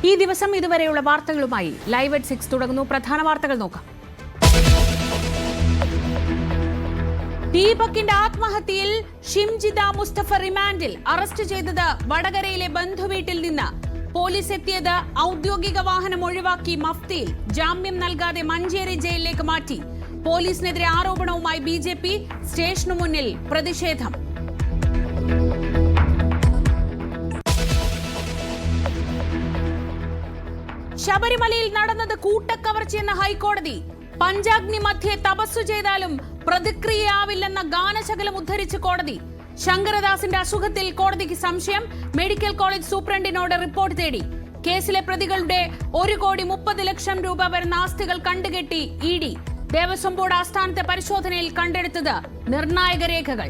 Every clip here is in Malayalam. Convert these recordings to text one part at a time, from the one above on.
ഈ ദിവസം ഇതുവരെയുള്ള വാർത്തകളുമായി ലൈവ് at 6 തുടങ്ങുന്നു. പ്രധാന വാർത്തകൾ നോക്കാം. ദീപകിന്റെ ആത്മഹത്യയിൽ ഷിംജിത മുസ്തഫ റിമാൻഡിൽ. അറസ്റ്റ് ചെയ്തത് വടകരയിലെ ബന്ധുവീട്ടിൽ നിന്ന്. പോലീസ് എത്തിയത് ഔദ്യോഗിക വാഹനം ഒഴിവാക്കി മഫ്തിയിൽ. ജാമ്യം നൽകാതെ മഞ്ചേരി ജയിലിലേക്ക് മാറ്റി. പോലീസിനെതിരെ ആരോപണവുമായി ബിജെപി. സ്റ്റേഷനു മുന്നിൽ പ്രതിഷേധം. ശബരിമലയിൽ നടന്നത് കൂട്ടക്കവർച്ചയെന്ന ഹൈക്കോടതി. പഞ്ചാഗ്നി മധ്യേ തപസ്സു ചെയ്താലും പ്രതിക്രിയയാവില്ലെന്ന ഗാനശകലം ഉദ്ധരിച്ച് കോടതി. ശങ്കരദാസിന്റെ അസുഖത്തിൽ കോടതിക്ക് സംശയം. മെഡിക്കൽ കോളേജ് സൂപ്രണ്ടിനോട് റിപ്പോർട്ട് തേടി. കേസിലെ പ്രതികളുടെ 1,30,00,000 രൂപ വരുന്ന ആസ്തികൾ കണ്ടുകെട്ടി ഇഡി. ദേവസ്വം ബോർഡ് ആസ്ഥാനത്തെ പരിശോധനയിൽ കണ്ടെടുത്തത് നിർണായക രേഖകൾ.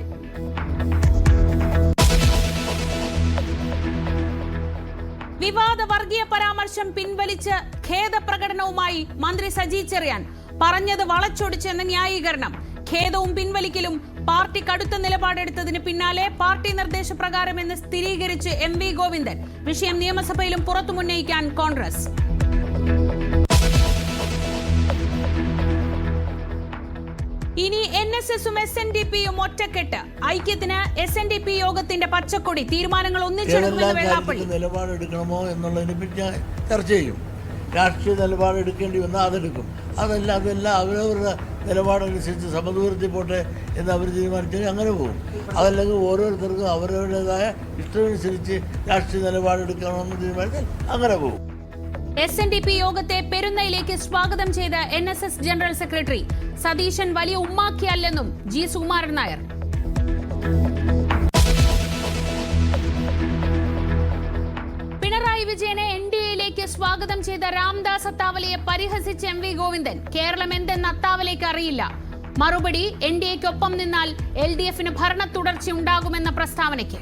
വിവാദ വർഗീയ പരാമർശം പിൻവലിച്ച് ഖേദപ്രകടനവുമായി മന്ത്രി സജി ചെറിയാൻ. പറഞ്ഞത് വളച്ചൊടിച്ചെന്ന ന്യായീകരണം. ഖേദവും പിൻവലിക്കലും പാർട്ടി കടുത്ത നിലപാടെടുത്തതിന് പിന്നാലെ പാർട്ടി നിർദ്ദേശപ്രകാരമെന്ന് സ്ഥിരീകരിച്ച് MV ഗോവിന്ദൻ. വിഷയം നിയമസഭയിലും പുറത്തുമുന്നയിക്കാൻ കോൺഗ്രസ്. ഇനി NSSും SNDPയും ഒറ്റക്കെട്ട്. ഐക്യത്തിന് SNDP യോഗത്തിന്റെ പച്ചക്കൊടി. തീരുമാനങ്ങൾ ഒന്നിച്ചെടുക്കുമെന്ന് വെള്ളാപ്പള്ളി. നിലപാടെടുക്കണമോ എന്നുള്ളതിനെ പറ്റി ചർച്ച ചെയ്യും. രാഷ്ട്രീയ നിലപാടെടുക്കേണ്ടി വന്നാൽ അതെടുക്കും. അതെല്ലാം അവരവരുടെ നിലപാടനുസരിച്ച് സമദൂരത്തിൽ പോട്ടെ എന്ന് അവർ തീരുമാനിച്ചാൽ അങ്ങനെ പോകും. അതല്ലെങ്കിൽ ഓരോരുത്തർക്കും അവരവരുടേതായ ഇഷ്ടമനുസരിച്ച് രാഷ്ട്രീയ നിലപാടെടുക്കണമെന്ന് തീരുമാനിച്ചാൽ അങ്ങനെ പോകും. SNDP യോഗത്തെ പെരുന്നയിലേക്ക് സ്വാഗതം ചെയ്ത NSS ജനറൽ സെക്രട്ടറി. സതീശൻ വലിയ ഉമ്മാക്കിയല്ലെന്നും G സുകുമാരൻ നായർ. പിണറായി വിജയനെ NDAയിലേക്ക് സ്വാഗതം ചെയ്ത രാംദാസ് അത്താവലയെ പരിഹസിച്ച് MV ഗോവിന്ദൻ. കേരളം എന്തെന്ന് അത്താവലയ്ക്ക് അറിയില്ല. മറുപടി, NDAയ്ക്കൊപ്പം നിന്നാൽ LDFന് ഭരണ തുടർച്ച ഉണ്ടാകുമെന്ന പ്രസ്താവനയ്ക്ക്.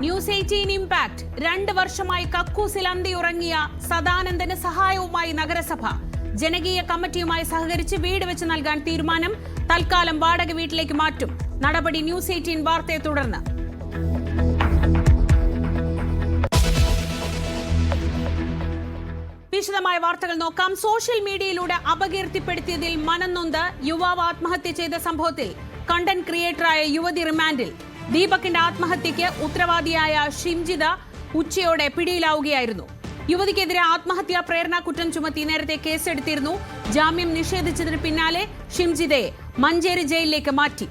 News 18 impact. 2 വർഷമായി കക്കൂസിൽ അന്തിയുറങ്ങിയ സദാനന്ദന് സഹായവുമായി നഗരസഭ. ജനകീയ കമ്മിറ്റിയുമായി സഹകരിച്ച് വീട് വെച്ച് നൽകാൻ തീരുമാനം. തൽക്കാലം വാടക വീട്ടിലേക്ക് മാറ്റും. നടപടി ന്യൂസ് 18 വാർത്തയെ തുടർന്ന്. വിശദമായ വാർത്തകൾ നോക്കാം. സോഷ്യൽ മീഡിയയിലൂടെ അപകീർത്തിപ്പെടുത്തിയതിൽ മനംനൊന്ത് യുവാവ് ആത്മഹത്യ ചെയ്ത സംഭവത്തിൽ കണ്ടന്റ് ക്രിയേറ്ററായ യുവതി റിമാൻഡിൽ. ദീപകിന്റെ ആത്മഹത്യയ്ക്ക് ഉത്തരവാദിയായ ഷിംജിത ഉച്ചയോടെ പിടിയിലാവുകയായിരുന്നു. യുവതിക്കെതിരെ ആത്മഹത്യാ പ്രേരണ കുറ്റം ചുമത്തി നേരത്തെ കേസെടുത്തിരുന്നു. ജാമ്യം നിഷേധിച്ചതിന് പിന്നാലെ ഷിംജിതയെ മഞ്ചേരി ജയിലിലേക്ക് മാറ്റി.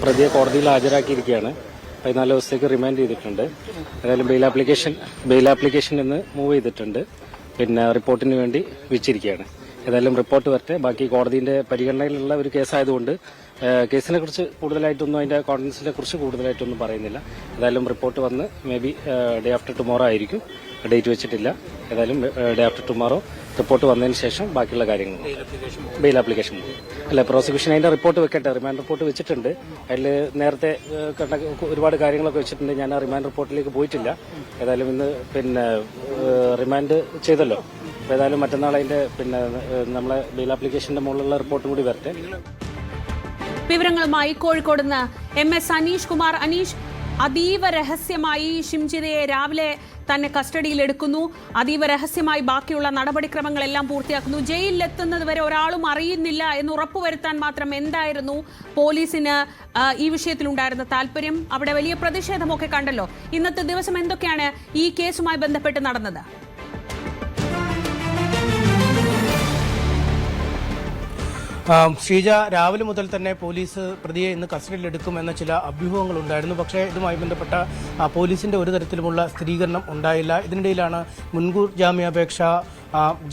പ്രതിയെ കോടതിയിൽ ഹാജരാക്കിയിരിക്കുകയാണ്. 14 ദിവസത്തേക്ക് റിമാൻഡ് ചെയ്തിട്ടുണ്ട്. ഏതായാലും ബെയിൽ ആപ്ലിക്കേഷൻ ഇന്ന് മൂവ് ചെയ്തിട്ടുണ്ട്. പിന്നെ റിപ്പോർട്ടിന് വേണ്ടി വെച്ചിരിക്കുകയാണ്. ഏതായാലും റിപ്പോർട്ട് വരട്ടെ. ബാക്കി കോടതിയുടെ പരിഗണനയിലുള്ള ഒരു കേസായതുകൊണ്ട് കേസിനെ കുറിച്ച് കൂടുതലായിട്ടൊന്നും, അതിന്റെ കോണ്ടൻസിനെ കുറിച്ച് കൂടുതലായിട്ടൊന്നും പറയുന്നില്ല. ഏതായാലും റിപ്പോർട്ട് വന്ന് may be day after tomorrow ആയിരിക്കും. ഡേറ്റ് വെച്ചിട്ടില്ല. ഏതായാലും ഡേ ആഫ്റ്റർ ടുമോറോ റിപ്പോർട്ട് വന്നതിന് ശേഷം ബാക്കിയുള്ള കാര്യങ്ങൾ. ബെയിൽ ആപ്ലിക്കേഷൻ അല്ല, പ്രോസിക്യൂഷൻ അതിന്റെ റിപ്പോർട്ട് വെക്കട്ടെ. റിമാൻഡ് റിപ്പോർട്ട് വെച്ചിട്ടുണ്ട്. അതിൽ നേരത്തെ ഒരുപാട് കാര്യങ്ങളൊക്കെ വെച്ചിട്ടുണ്ട്. ഞാൻ ആ റിമാൻഡ് റിപ്പോർട്ടിലേക്ക് പോയിട്ടില്ല. ഏതായാലും ഇന്ന് പിന്നെ റിമാൻഡ് ചെയ്തല്ലോ. ഏതായാലും മറ്റന്നാൾ അതിന്റെ നമ്മളെ ബെയിൽ ആപ്ലിക്കേഷന്റെ മുകളിലുള്ള റിപ്പോർട്ടും കൂടി വരട്ടെ. വിവരങ്ങളുമായി കോഴിക്കോട് നിന്ന് MS അനീഷ് കുമാർ. അനീഷ്, അതീവ രഹസ്യമായി ഷിംജിതയെ രാവിലെ തന്നെ കസ്റ്റഡിയിലെടുക്കുന്നു. അതീവ രഹസ്യമായി ബാക്കിയുള്ള നടപടിക്രമങ്ങളെല്ലാം പൂർത്തിയാക്കുന്നു. ജയിലിലെത്തുന്നത് വരെ ഒരാളും അറിയുന്നില്ല എന്ന് ഉറപ്പുവരുത്താൻ മാത്രം എന്തായിരുന്നു പോലീസിന് ഈ വിഷയത്തിലുണ്ടായിരുന്ന താല്പര്യം? അവിടെ വലിയ പ്രതിഷേധമൊക്കെ കണ്ടല്ലോ. ഇന്നത്തെ ദിവസം എന്തൊക്കെയാണ് ഈ കേസുമായി ബന്ധപ്പെട്ട് നടന്നത്? ഷീജ, രാവിലെ മുതൽ തന്നെ പോലീസ് പ്രതിയെ ഇന്ന് കസ്റ്റഡിയിലെടുക്കുമെന്ന ചില അഭ്യൂഹങ്ങളുണ്ടായിരുന്നു. പക്ഷേ ഇതുമായി ബന്ധപ്പെട്ട പോലീസിന്റെ ഒരു തരത്തിലുമുള്ള സ്ഥിരീകരണം ഉണ്ടായില്ല. ഇതിനിടയിലാണ് മുൻകൂർ ജാമ്യാപേക്ഷ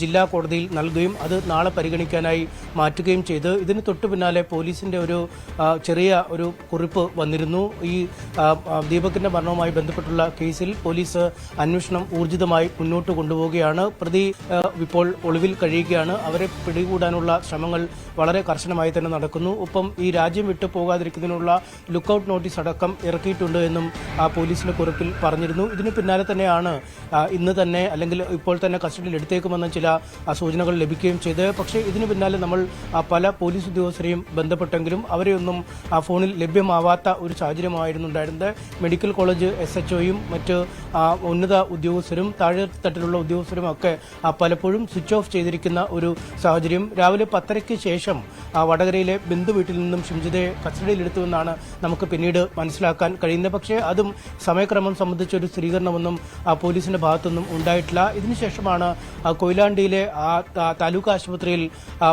ജില്ലാ കോടതിയിൽ നൽകുകയും അത് നാളെ പരിഗണിക്കാനായി മാറ്റുകയും ചെയ്ത്. ഇതിന് തൊട്ടു പിന്നാലെ പോലീസിന്റെ ഒരു ചെറിയ ഒരു കുറിപ്പ് വന്നിരുന്നു. ഈ ദീപകിന്റെ മരണവുമായി ബന്ധപ്പെട്ടുള്ള കേസിൽ പോലീസ് അന്വേഷണം ഊർജിതമായി മുന്നോട്ട് കൊണ്ടുപോവുകയാണ്. പ്രതി ഇപ്പോൾ ഒളിവിൽ കഴിയുകയാണ്. അവരെ പിടികൂടാനുള്ള ശ്രമങ്ങൾ വളരെ കർശനമായി തന്നെ നടക്കുന്നു. ഒപ്പം ഈ രാജ്യം വിട്ടു പോകാതിരിക്കുന്നതിനുള്ള ലുക്കൌട്ട് നോട്ടീസ് അടക്കം ഇറക്കിയിട്ടുണ്ട് എന്നും പോലീസിന്റെ കുറിപ്പിൽ പറഞ്ഞിരുന്നു. ഇതിന് പിന്നാലെ തന്നെയാണ് ഇന്ന് തന്നെ അല്ലെങ്കിൽ ഇപ്പോൾ തന്നെ കസ്റ്റഡിയിൽ എടുത്തേക്കും എടുക്കുമെന്ന ചില സൂചനകൾ ലഭിക്കുകയും ചെയ്ത്. പക്ഷേ ഇതിനു പിന്നാലെ നമ്മൾ പല പോലീസ് ഉദ്യോഗസ്ഥരെയും ബന്ധപ്പെട്ടെങ്കിലും അവരെയൊന്നും ഫോണിൽ ലഭ്യമാവാത്ത ഒരു സാഹചര്യമായിരുന്നു ഉണ്ടായിരുന്നത്. മെഡിക്കൽ കോളേജ് SHOയും മറ്റ് ഉന്നത ഉദ്യോഗസ്ഥരും താഴെത്തട്ടിലുള്ള ഉദ്യോഗസ്ഥരും ഒക്കെ പലപ്പോഴും സ്വിച്ച് ഓഫ് ചെയ്തിരിക്കുന്ന ഒരു സാഹചര്യം. രാവിലെ 10:30 ശേഷം വടകരയിലെ ബന്ധു വീട്ടിൽ നിന്നും ഷിംജിതയെ കസ്റ്റഡിയിലെടുത്തുവെന്നാണ് നമുക്ക് പിന്നീട് മനസ്സിലാക്കാൻ കഴിയുന്നത്. പക്ഷേ അതും സമയക്രമം സംബന്ധിച്ച ഒരു സ്ഥിരീകരണമൊന്നും പോലീസിന്റെ ഭാഗത്തുനിന്നും ഉണ്ടായിട്ടില്ല. ഇതിനുശേഷമാണ് കൊയിലാണ്ടിയിലെ താലൂക്ക് ആശുപത്രിയിൽ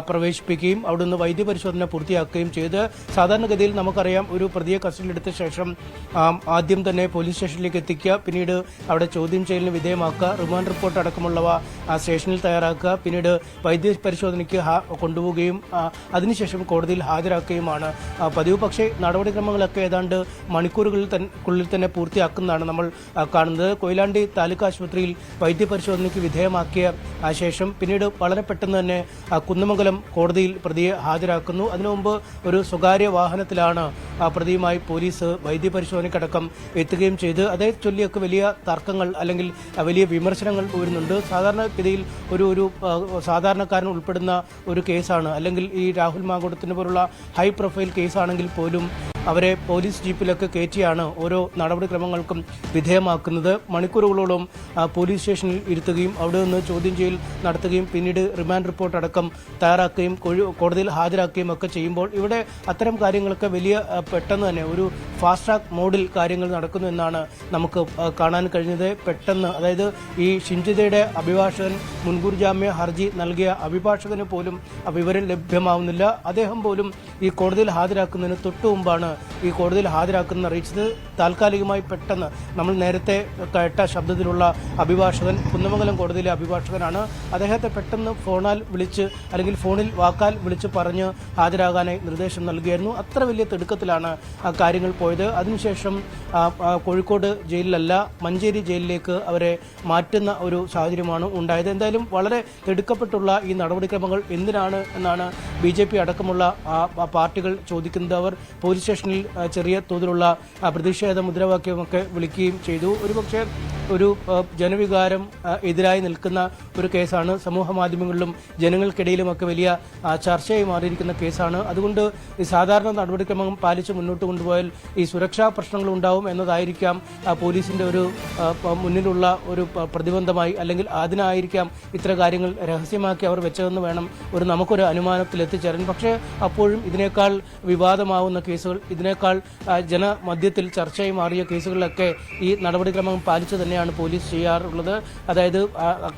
പ്രവേശിപ്പിക്കുകയും അവിടുന്ന് വൈദ്യപരിശോധന പൂർത്തിയാക്കുകയും ചെയ്ത്. സാധാരണഗതിയിൽ നമുക്കറിയാം, ഒരു പ്രതിയെ കസ്റ്റഡിയിലെടുത്ത ശേഷം ആദ്യം തന്നെ പോലീസ് സ്റ്റേഷനിലേക്ക് എത്തിക്കുക, പിന്നീട് അവിടെ ചോദ്യം ചെയ്യലിന് വിധേയമാക്കുക, റിമാൻഡ് റിപ്പോർട്ട് അടക്കമുള്ളവ സ്റ്റേഷനിൽ തയ്യാറാക്കുക, പിന്നീട് വൈദ്യപരിശോധനയ്ക്ക് കൊണ്ടുപോവുകയും അതിനുശേഷം കോടതിയിൽ ഹാജരാക്കുകയുമാണ് പതിവ്. പക്ഷേ നടപടിക്രമങ്ങളൊക്കെ ഏതാണ്ട് മണിക്കൂറുകളിൽ തന്നെ പൂർത്തിയാക്കുന്നതാണ് നമ്മൾ കാണുന്നത്. കൊയിലാണ്ടി താലൂക്ക് ആശുപത്രിയിൽ വൈദ്യപരിശോധനയ്ക്ക് വിധേയമാക്കിയ ശേഷം പിന്നീട് വളരെ പെട്ടെന്ന് തന്നെ കുന്നമംഗലം കോടതിയിൽ പ്രതിയെ ഹാജരാക്കുന്നു. അതിനു മുമ്പ് ഒരു സ്വകാര്യ വാഹനത്തിലാണ് പ്രതിയുമായി പോലീസ് വൈദ്യപരിശോധനയ്ക്കടക്കം എത്തുകയും ചെയ്ത്. അതേ ചൊല്ലിയൊക്കെ വലിയ തർക്കങ്ങൾ അല്ലെങ്കിൽ വലിയ വിമർശനങ്ങൾ വരുന്നുണ്ട്. സാധാരണഗതിയിൽ ഒരു സാധാരണക്കാരൻ ഉൾപ്പെടുന്ന ഒരു കേസാണ്, അല്ലെങ്കിൽ ഈ രാഹുൽ മാങ്കൂട്ടത്തിന് പോലുള്ള ഹൈ പ്രൊഫൈൽ കേസാണെങ്കിൽ പോലും അവരെ പോലീസ് ജീപ്പിലൊക്കെ കയറ്റിയാണ് ഓരോ നടപടിക്രമങ്ങൾക്കും വിധേയമാക്കുന്നത്. മണിക്കൂറുകളോളം പോലീസ് സ്റ്റേഷനിൽ ഇരുത്തുകയും അവിടെ നിന്ന് ചോദ്യം ചെയ്യൽ നടത്തുകയും പിന്നീട് റിമാൻഡ് റിപ്പോർട്ട് അടക്കം തയ്യാറാക്കുകയും കോടതിയിൽ ഹാജരാക്കുകയും ഒക്കെ ചെയ്യുമ്പോൾ ഇവിടെ അത്തരം കാര്യങ്ങളൊക്കെ വലിയ പെട്ടെന്ന് തന്നെ ഒരു ഫാസ്റ്റ് ട്രാക്ക് മോഡിൽ കാര്യങ്ങൾ നടക്കുന്നു എന്നാണ് നമുക്ക് കാണാൻ കഴിഞ്ഞത്. പെട്ടെന്ന്, അതായത് ഈ ഷിംജിതയുടെ അഭിഭാഷകൻ മുൻകൂർ ജാമ്യ ഹർജി നൽകിയ അഭിഭാഷകന് പോലും വിവരം ലഭ്യമാവുന്നില്ല. അദ്ദേഹം പോലും ഈ കോടതിയിൽ ഹാജരാക്കുന്നതിന് തൊട്ടു മുമ്പാണ് ഈ കോടതിയിൽ ഹാജരാക്കുന്ന അറിയിച്ചത്. താൽക്കാലികമായി പെട്ടെന്ന് നമ്മൾ നേരത്തെ കേട്ട ശബ്ദത്തിലുള്ള അഭിഭാഷകൻ കുന്നമംഗലം കോടതിയിലെ അഭിഭാഷകനാണ്. അദ്ദേഹത്തെ പെട്ടെന്ന് ഫോണിൽ വിളിച്ച് അല്ലെങ്കിൽ ഫോണിൽ വാക്കാൽ വിളിച്ച് പറഞ്ഞ് ഹാജരാകാനായി നിർദ്ദേശം നൽകിയായിരുന്നു. അത്ര വലിയ തിടുക്കത്തിലാണ് കാര്യങ്ങൾ പോയത്. അതിനുശേഷം കോഴിക്കോട് ജയിലിലല്ല മഞ്ചേരി ജയിലിലേക്ക് അവരെ മാറ്റുന്ന ഒരു സാഹചര്യമാണ് ഉണ്ടായത്. എന്തായാലും വളരെ തിടുക്കപ്പെട്ടുള്ള ഈ നടപടിക്രമങ്ങൾ എന്തിനാണ് എന്നാണ് BJP അടക്കമുള്ള പാർട്ടികൾ ചോദിക്കുന്നത്. അവർ പോലീസ് സ്റ്റേഷനിൽ ചെറിയ തോതിലുള്ള പ്രതിഷേധ മുദ്രാവാക്യമൊക്കെ വിളിക്കുകയും ചെയ്തു. ഒരുപക്ഷെ ഒരു ജനവികാരം എതിരായി നിൽക്കുന്ന ഒരു കേസാണ്. സമൂഹ മാധ്യമങ്ങളിലും ജനങ്ങൾക്കിടയിലുമൊക്കെ വലിയ ചർച്ചയായി മാറിയിരിക്കുന്ന കേസാണ്. അതുകൊണ്ട് ഈ സാധാരണ നടപടിക്രമം പാലിച്ച് മുന്നോട്ട് കൊണ്ടുപോയാൽ ഈ സുരക്ഷാ പ്രശ്നങ്ങൾ ഉണ്ടാവും എന്നതായിരിക്കാം പോലീസിന്റെ ഒരു മുന്നിലുള്ള ഒരു പ്രതിബന്ധമായി, അല്ലെങ്കിൽ അതിനായിരിക്കാം ഇത്ര കാര്യങ്ങൾ രഹസ്യമാക്കി അവർ വെച്ചതെന്ന് വേണം നമുക്കൊരു അനുമാനത്തിൽ എത്തിച്ചേരാൻ. പക്ഷേ അപ്പോഴും ഇതിനേക്കാൾ വിവാദമാവുന്ന കേസുകൾ, ഇതിനേക്കാൾ ജനമധ്യത്തിൽ ചർച്ചയായി മാറിയ കേസുകളിലൊക്കെ ഈ നടപടിക്രമം പാലിച്ചു തന്നെയാണ് പോലീസ് ചെയ്യാറുള്ളത്. അതായത്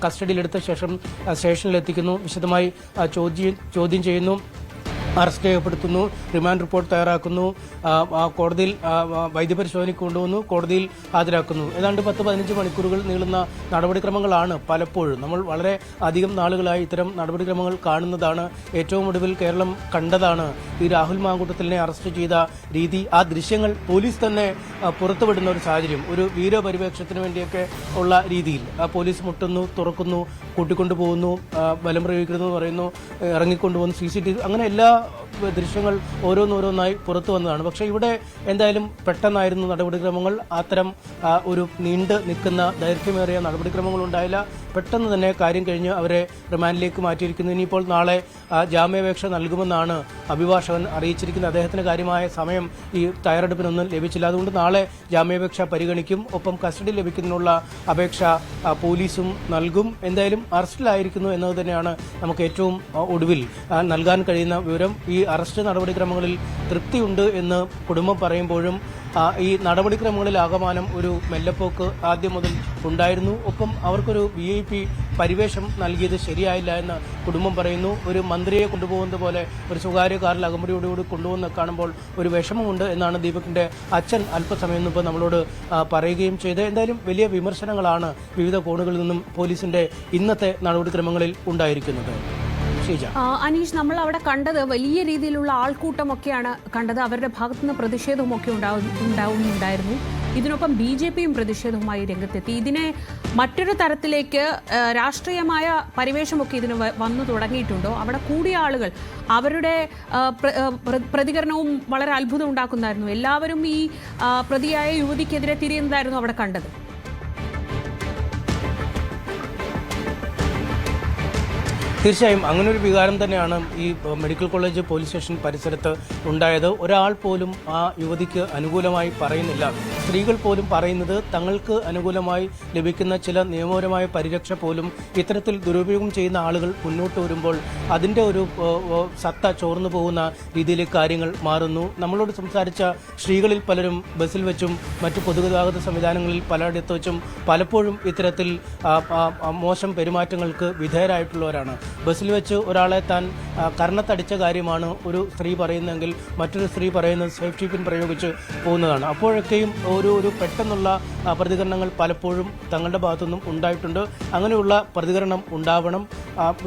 കസ്റ്റഡിയിലെടുത്ത ശേഷം സ്റ്റേഷനിലെത്തിക്കുന്നു, വിശദമായി ചോദ്യം ചെയ്യുന്നു, അറസ്റ്റ് രേഖപ്പെടുത്തുന്നു, റിമാൻഡ് റിപ്പോർട്ട് തയ്യാറാക്കുന്നു, കോടതിയിൽ വൈദ്യപരിശോധനയ്ക്ക് കൊണ്ടുവന്നു, കോടതിയിൽ ഹാജരാക്കുന്നു. ഏതാണ്ട് 10-15 മണിക്കൂറുകൾ നീളുന്ന നടപടിക്രമങ്ങളാണ് പലപ്പോഴും. നമ്മൾ വളരെ അധികം നാളുകളായി ഇത്തരം നടപടിക്രമങ്ങൾ കാണുന്നതാണ്. ഏറ്റവും ഒടുവിൽ കേരളം കണ്ടതാണ് ഈ രാഹുൽ മാങ്കൂട്ടത്തിലിനെ അറസ്റ്റ് ചെയ്ത രീതി. ആ ദൃശ്യങ്ങൾ പോലീസ് തന്നെ പുറത്തുവിടുന്ന ഒരു സാഹചര്യം, ഒരു വീരപരിവേഷത്തിന് വേണ്ടിയൊക്കെ ഉള്ള രീതിയിൽ പോലീസ് മുട്ടുന്നു, തുറക്കുന്നു, കൂട്ടിക്കൊണ്ടുപോകുന്നു, ബലം പ്രയോഗിക്കുന്നു പറയുന്നു, ഇറങ്ങിക്കൊണ്ടുപോകുന്നു, CCTV, അങ്ങനെ എല്ലാ ദൃശ്യങ്ങൾ ഓരോന്നോരോന്നായി പുറത്തു വന്നതാണ്. പക്ഷേ ഇവിടെ എന്തായാലും പെട്ടെന്നായിരുന്നു നടപടിക്രമങ്ങൾ. അത്തരം ഒരു നീണ്ടു നിൽക്കുന്ന ദൈർഘ്യമേറിയ നടപടിക്രമങ്ങൾ ഉണ്ടായില്ല. പെട്ടെന്ന് തന്നെ കാര്യം കഴിഞ്ഞ് അവരെ റിമാൻഡിലേക്ക് മാറ്റിയിരിക്കുന്നു. ഇനിയിപ്പോൾ നാളെ ജാമ്യാപേക്ഷ നൽകുമെന്നാണ് അഭിഭാഷകൻ അറിയിച്ചിരിക്കുന്നത്. അദ്ദേഹത്തിന് കാര്യമായ സമയം ഈ തയ്യാറെടുപ്പിനൊന്നും ലഭിച്ചില്ല. അതുകൊണ്ട് നാളെ ജാമ്യാപേക്ഷ പരിഗണിക്കും. ഒപ്പം കസ്റ്റഡി ലഭിക്കുന്നതിനുള്ള അപേക്ഷ പോലീസും നൽകും. എന്തായാലും അറസ്റ്റിലായിരിക്കുന്നു എന്നത് തന്നെയാണ് നമുക്ക് ഏറ്റവും ഒടുവിൽ നൽകാൻ കഴിയുന്ന വിവരം. ഈ അറസ്റ്റ് നടപടിക്രമങ്ങളിൽ തൃപ്തിയുണ്ട് എന്ന് കുടുംബം പറയുമ്പോഴും ഈ നടപടിക്രമങ്ങളിൽ ആകമാനം ഒരു മെല്ലപ്പോക്ക് ആദ്യം മുതൽ ഉണ്ടായിരുന്നു. ഒപ്പം അവർക്കൊരു VIP പരിവേഷം നൽകിയത് ശരിയായില്ല എന്ന് കുടുംബം പറയുന്നു. ഒരു മന്ത്രിയെ കൊണ്ടുപോകുന്നത് പോലെ ഒരു സ്വകാര്യ കാറിൽ അകമ്പടിയോടുകൂടി കൊണ്ടുപോകുന്ന കാണുമ്പോൾ ഒരു വിഷമമുണ്ട് എന്നാണ് ദീപകിന്റെ അച്ഛൻ അല്പസമയം മുമ്പ് നമ്മളോട് പറയുകയും ചെയ്ത്. എന്തായാലും വലിയ വിമർശനങ്ങളാണ് വിവിധ കോണുകളിൽ നിന്നും പോലീസിന്റെ ഇന്നത്തെ നടപടിക്രമങ്ങളിൽ ഉണ്ടായിരിക്കുന്നത്. അനീഷ്, നമ്മൾ അവിടെ കണ്ടത് വലിയ രീതിയിലുള്ള ആൾക്കൂട്ടമൊക്കെയാണ് കണ്ടത്. അവരുടെ ഭാഗത്തുനിന്ന് പ്രതിഷേധവുമൊക്കെ ഉണ്ടായിരുന്നു. ഇതിനൊപ്പം BJPയും പ്രതിഷേധവുമായി രംഗത്തെത്തി. ഇതിനെ മറ്റൊരു തരത്തിലേക്ക് രാഷ്ട്രീയമായ പരിവേഷമൊക്കെ ഇതിന് വന്നു തുടങ്ങിയിട്ടുണ്ടോ? അവിടെ കൂടിയ ആളുകൾ അവരുടെ പ്രതികരണവും വളരെ അത്ഭുതം ഉണ്ടാക്കുന്നതായിരുന്നു. എല്ലാവരും ഈ പ്രതിയായ യുവതിക്കെതിരെ തിരിയുന്നതായിരുന്നു അവിടെ കണ്ടത്. തീർച്ചയായും അങ്ങനെ ഒരു വികാരം തന്നെയാണ് ഈ മെഡിക്കൽ കോളേജ് പോലീസ് സ്റ്റേഷൻ പരിസരത്ത് ഉണ്ടായത്. ഒരാൾ പോലും ആ യുവതിക്ക് അനുകൂലമായി പറയുന്നില്ല. സ്ത്രീകൾ പോലും പറയുന്നത് തങ്ങൾക്ക് അനുകൂലമായി ലഭിക്കുന്ന ചില നിയമപരമായ പരിരക്ഷ പോലും ഇത്തരത്തിൽ ദുരുപയോഗം ചെയ്യുന്ന ആളുകൾ മുന്നോട്ട് വരുമ്പോൾ അതിൻ്റെ ഒരു സത്ത ചോർന്നു പോകുന്ന രീതിയിലേക്ക് കാര്യങ്ങൾ മാറുന്നു. നമ്മളോട് സംസാരിച്ച സ്ത്രീകളിൽ പലരും ബസ്സിൽ വെച്ചും മറ്റു പൊതുഗതാഗത സംവിധാനങ്ങളിൽ പലയിടത്ത് വെച്ചും പലപ്പോഴും ഇത്തരത്തിൽ മോശം പെരുമാറ്റങ്ങൾക്ക് വിധേയരായിട്ടുള്ളവരാണ്. ബസ്സിൽ വെച്ച് ഒരാളെ താൻ കർണത്തടിച്ച കാര്യമാണ് ഒരു സ്ത്രീ പറയുന്നതെങ്കിൽ മറ്റൊരു സ്ത്രീ പറയുന്നത് സേഫ്റ്റി പിൻ പ്രയോഗിച്ച് പോകുന്നതാണ്. അപ്പോഴൊക്കെയും ഒരു പെട്ടെന്നുള്ള പ്രതികരണങ്ങൾ പലപ്പോഴും തങ്ങളുടെ ഭാഗത്തുനിന്നും ഉണ്ടായിട്ടുണ്ട്. അങ്ങനെയുള്ള പ്രതികരണം ഉണ്ടാവണം.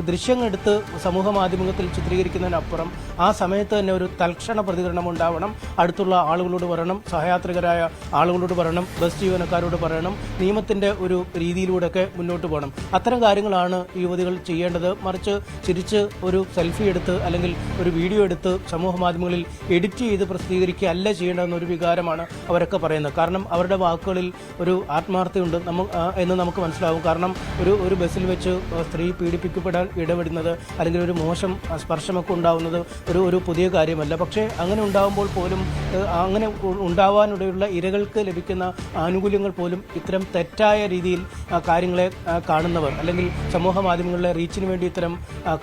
ദൃശ്യങ്ങൾ എടുത്ത് സമൂഹ മാധ്യമത്തിൽ ചിത്രീകരിക്കുന്നതിനപ്പുറം ആ സമയത്ത് തന്നെ ഒരു തൽക്ഷണ പ്രതികരണം ഉണ്ടാവണം. അടുത്തുള്ള ആളുകളോട് പറയണം, സഹയാത്രികരായ ആളുകളോട് പറയണം, ബസ് ജീവനക്കാരോട് പറയണം, നിയമത്തിൻ്റെ ഒരു രീതിയിലൂടെയൊക്കെ മുന്നോട്ട് പോകണം. അത്തരം കാര്യങ്ങളാണ് യുവതികൾ ചെയ്യേണ്ടത്. മറിച്ച് ചിരിച്ച് ഒരു സെൽഫി എടുത്ത് അല്ലെങ്കിൽ ഒരു വീഡിയോ എടുത്ത് സമൂഹ മാധ്യമങ്ങളിൽ എഡിറ്റ് ചെയ്ത് പ്രസിദ്ധീകരിക്കുക അല്ല ചെയ്യേണ്ടതെന്നൊരു വികാരമാണ് അവരൊക്കെ പറയുന്നത്. കാരണം അവരുടെ വാക്കുകളിൽ ഒരു ആത്മാർത്ഥതയുണ്ട് എന്ന് നമുക്ക് മനസ്സിലാവും. കാരണം ഒരു ബസ്സിൽ വെച്ച് സ്ത്രീ പീഡിപ്പിക്കപ്പെടാൻ ഇടപെടുന്നത് അല്ലെങ്കിൽ ഒരു മോശം സ്പർശമൊക്കെ ഉണ്ടാവുന്നത് ഒരു പുതിയ കാര്യമല്ല. പക്ഷേ അങ്ങനെ ഉണ്ടാകുമ്പോൾ പോലും അങ്ങനെ ഉണ്ടാവാനിടയുള്ള ഇരകൾക്ക് ലഭിക്കുന്ന ആനുകൂല്യങ്ങൾ പോലും ഇത്തരം തെറ്റായ രീതിയിൽ കാര്യങ്ങളെ കാണുന്നവർ അല്ലെങ്കിൽ സമൂഹ മാധ്യമങ്ങളിലെ റീച്ചിന് വേണ്ടി ഇത്തരം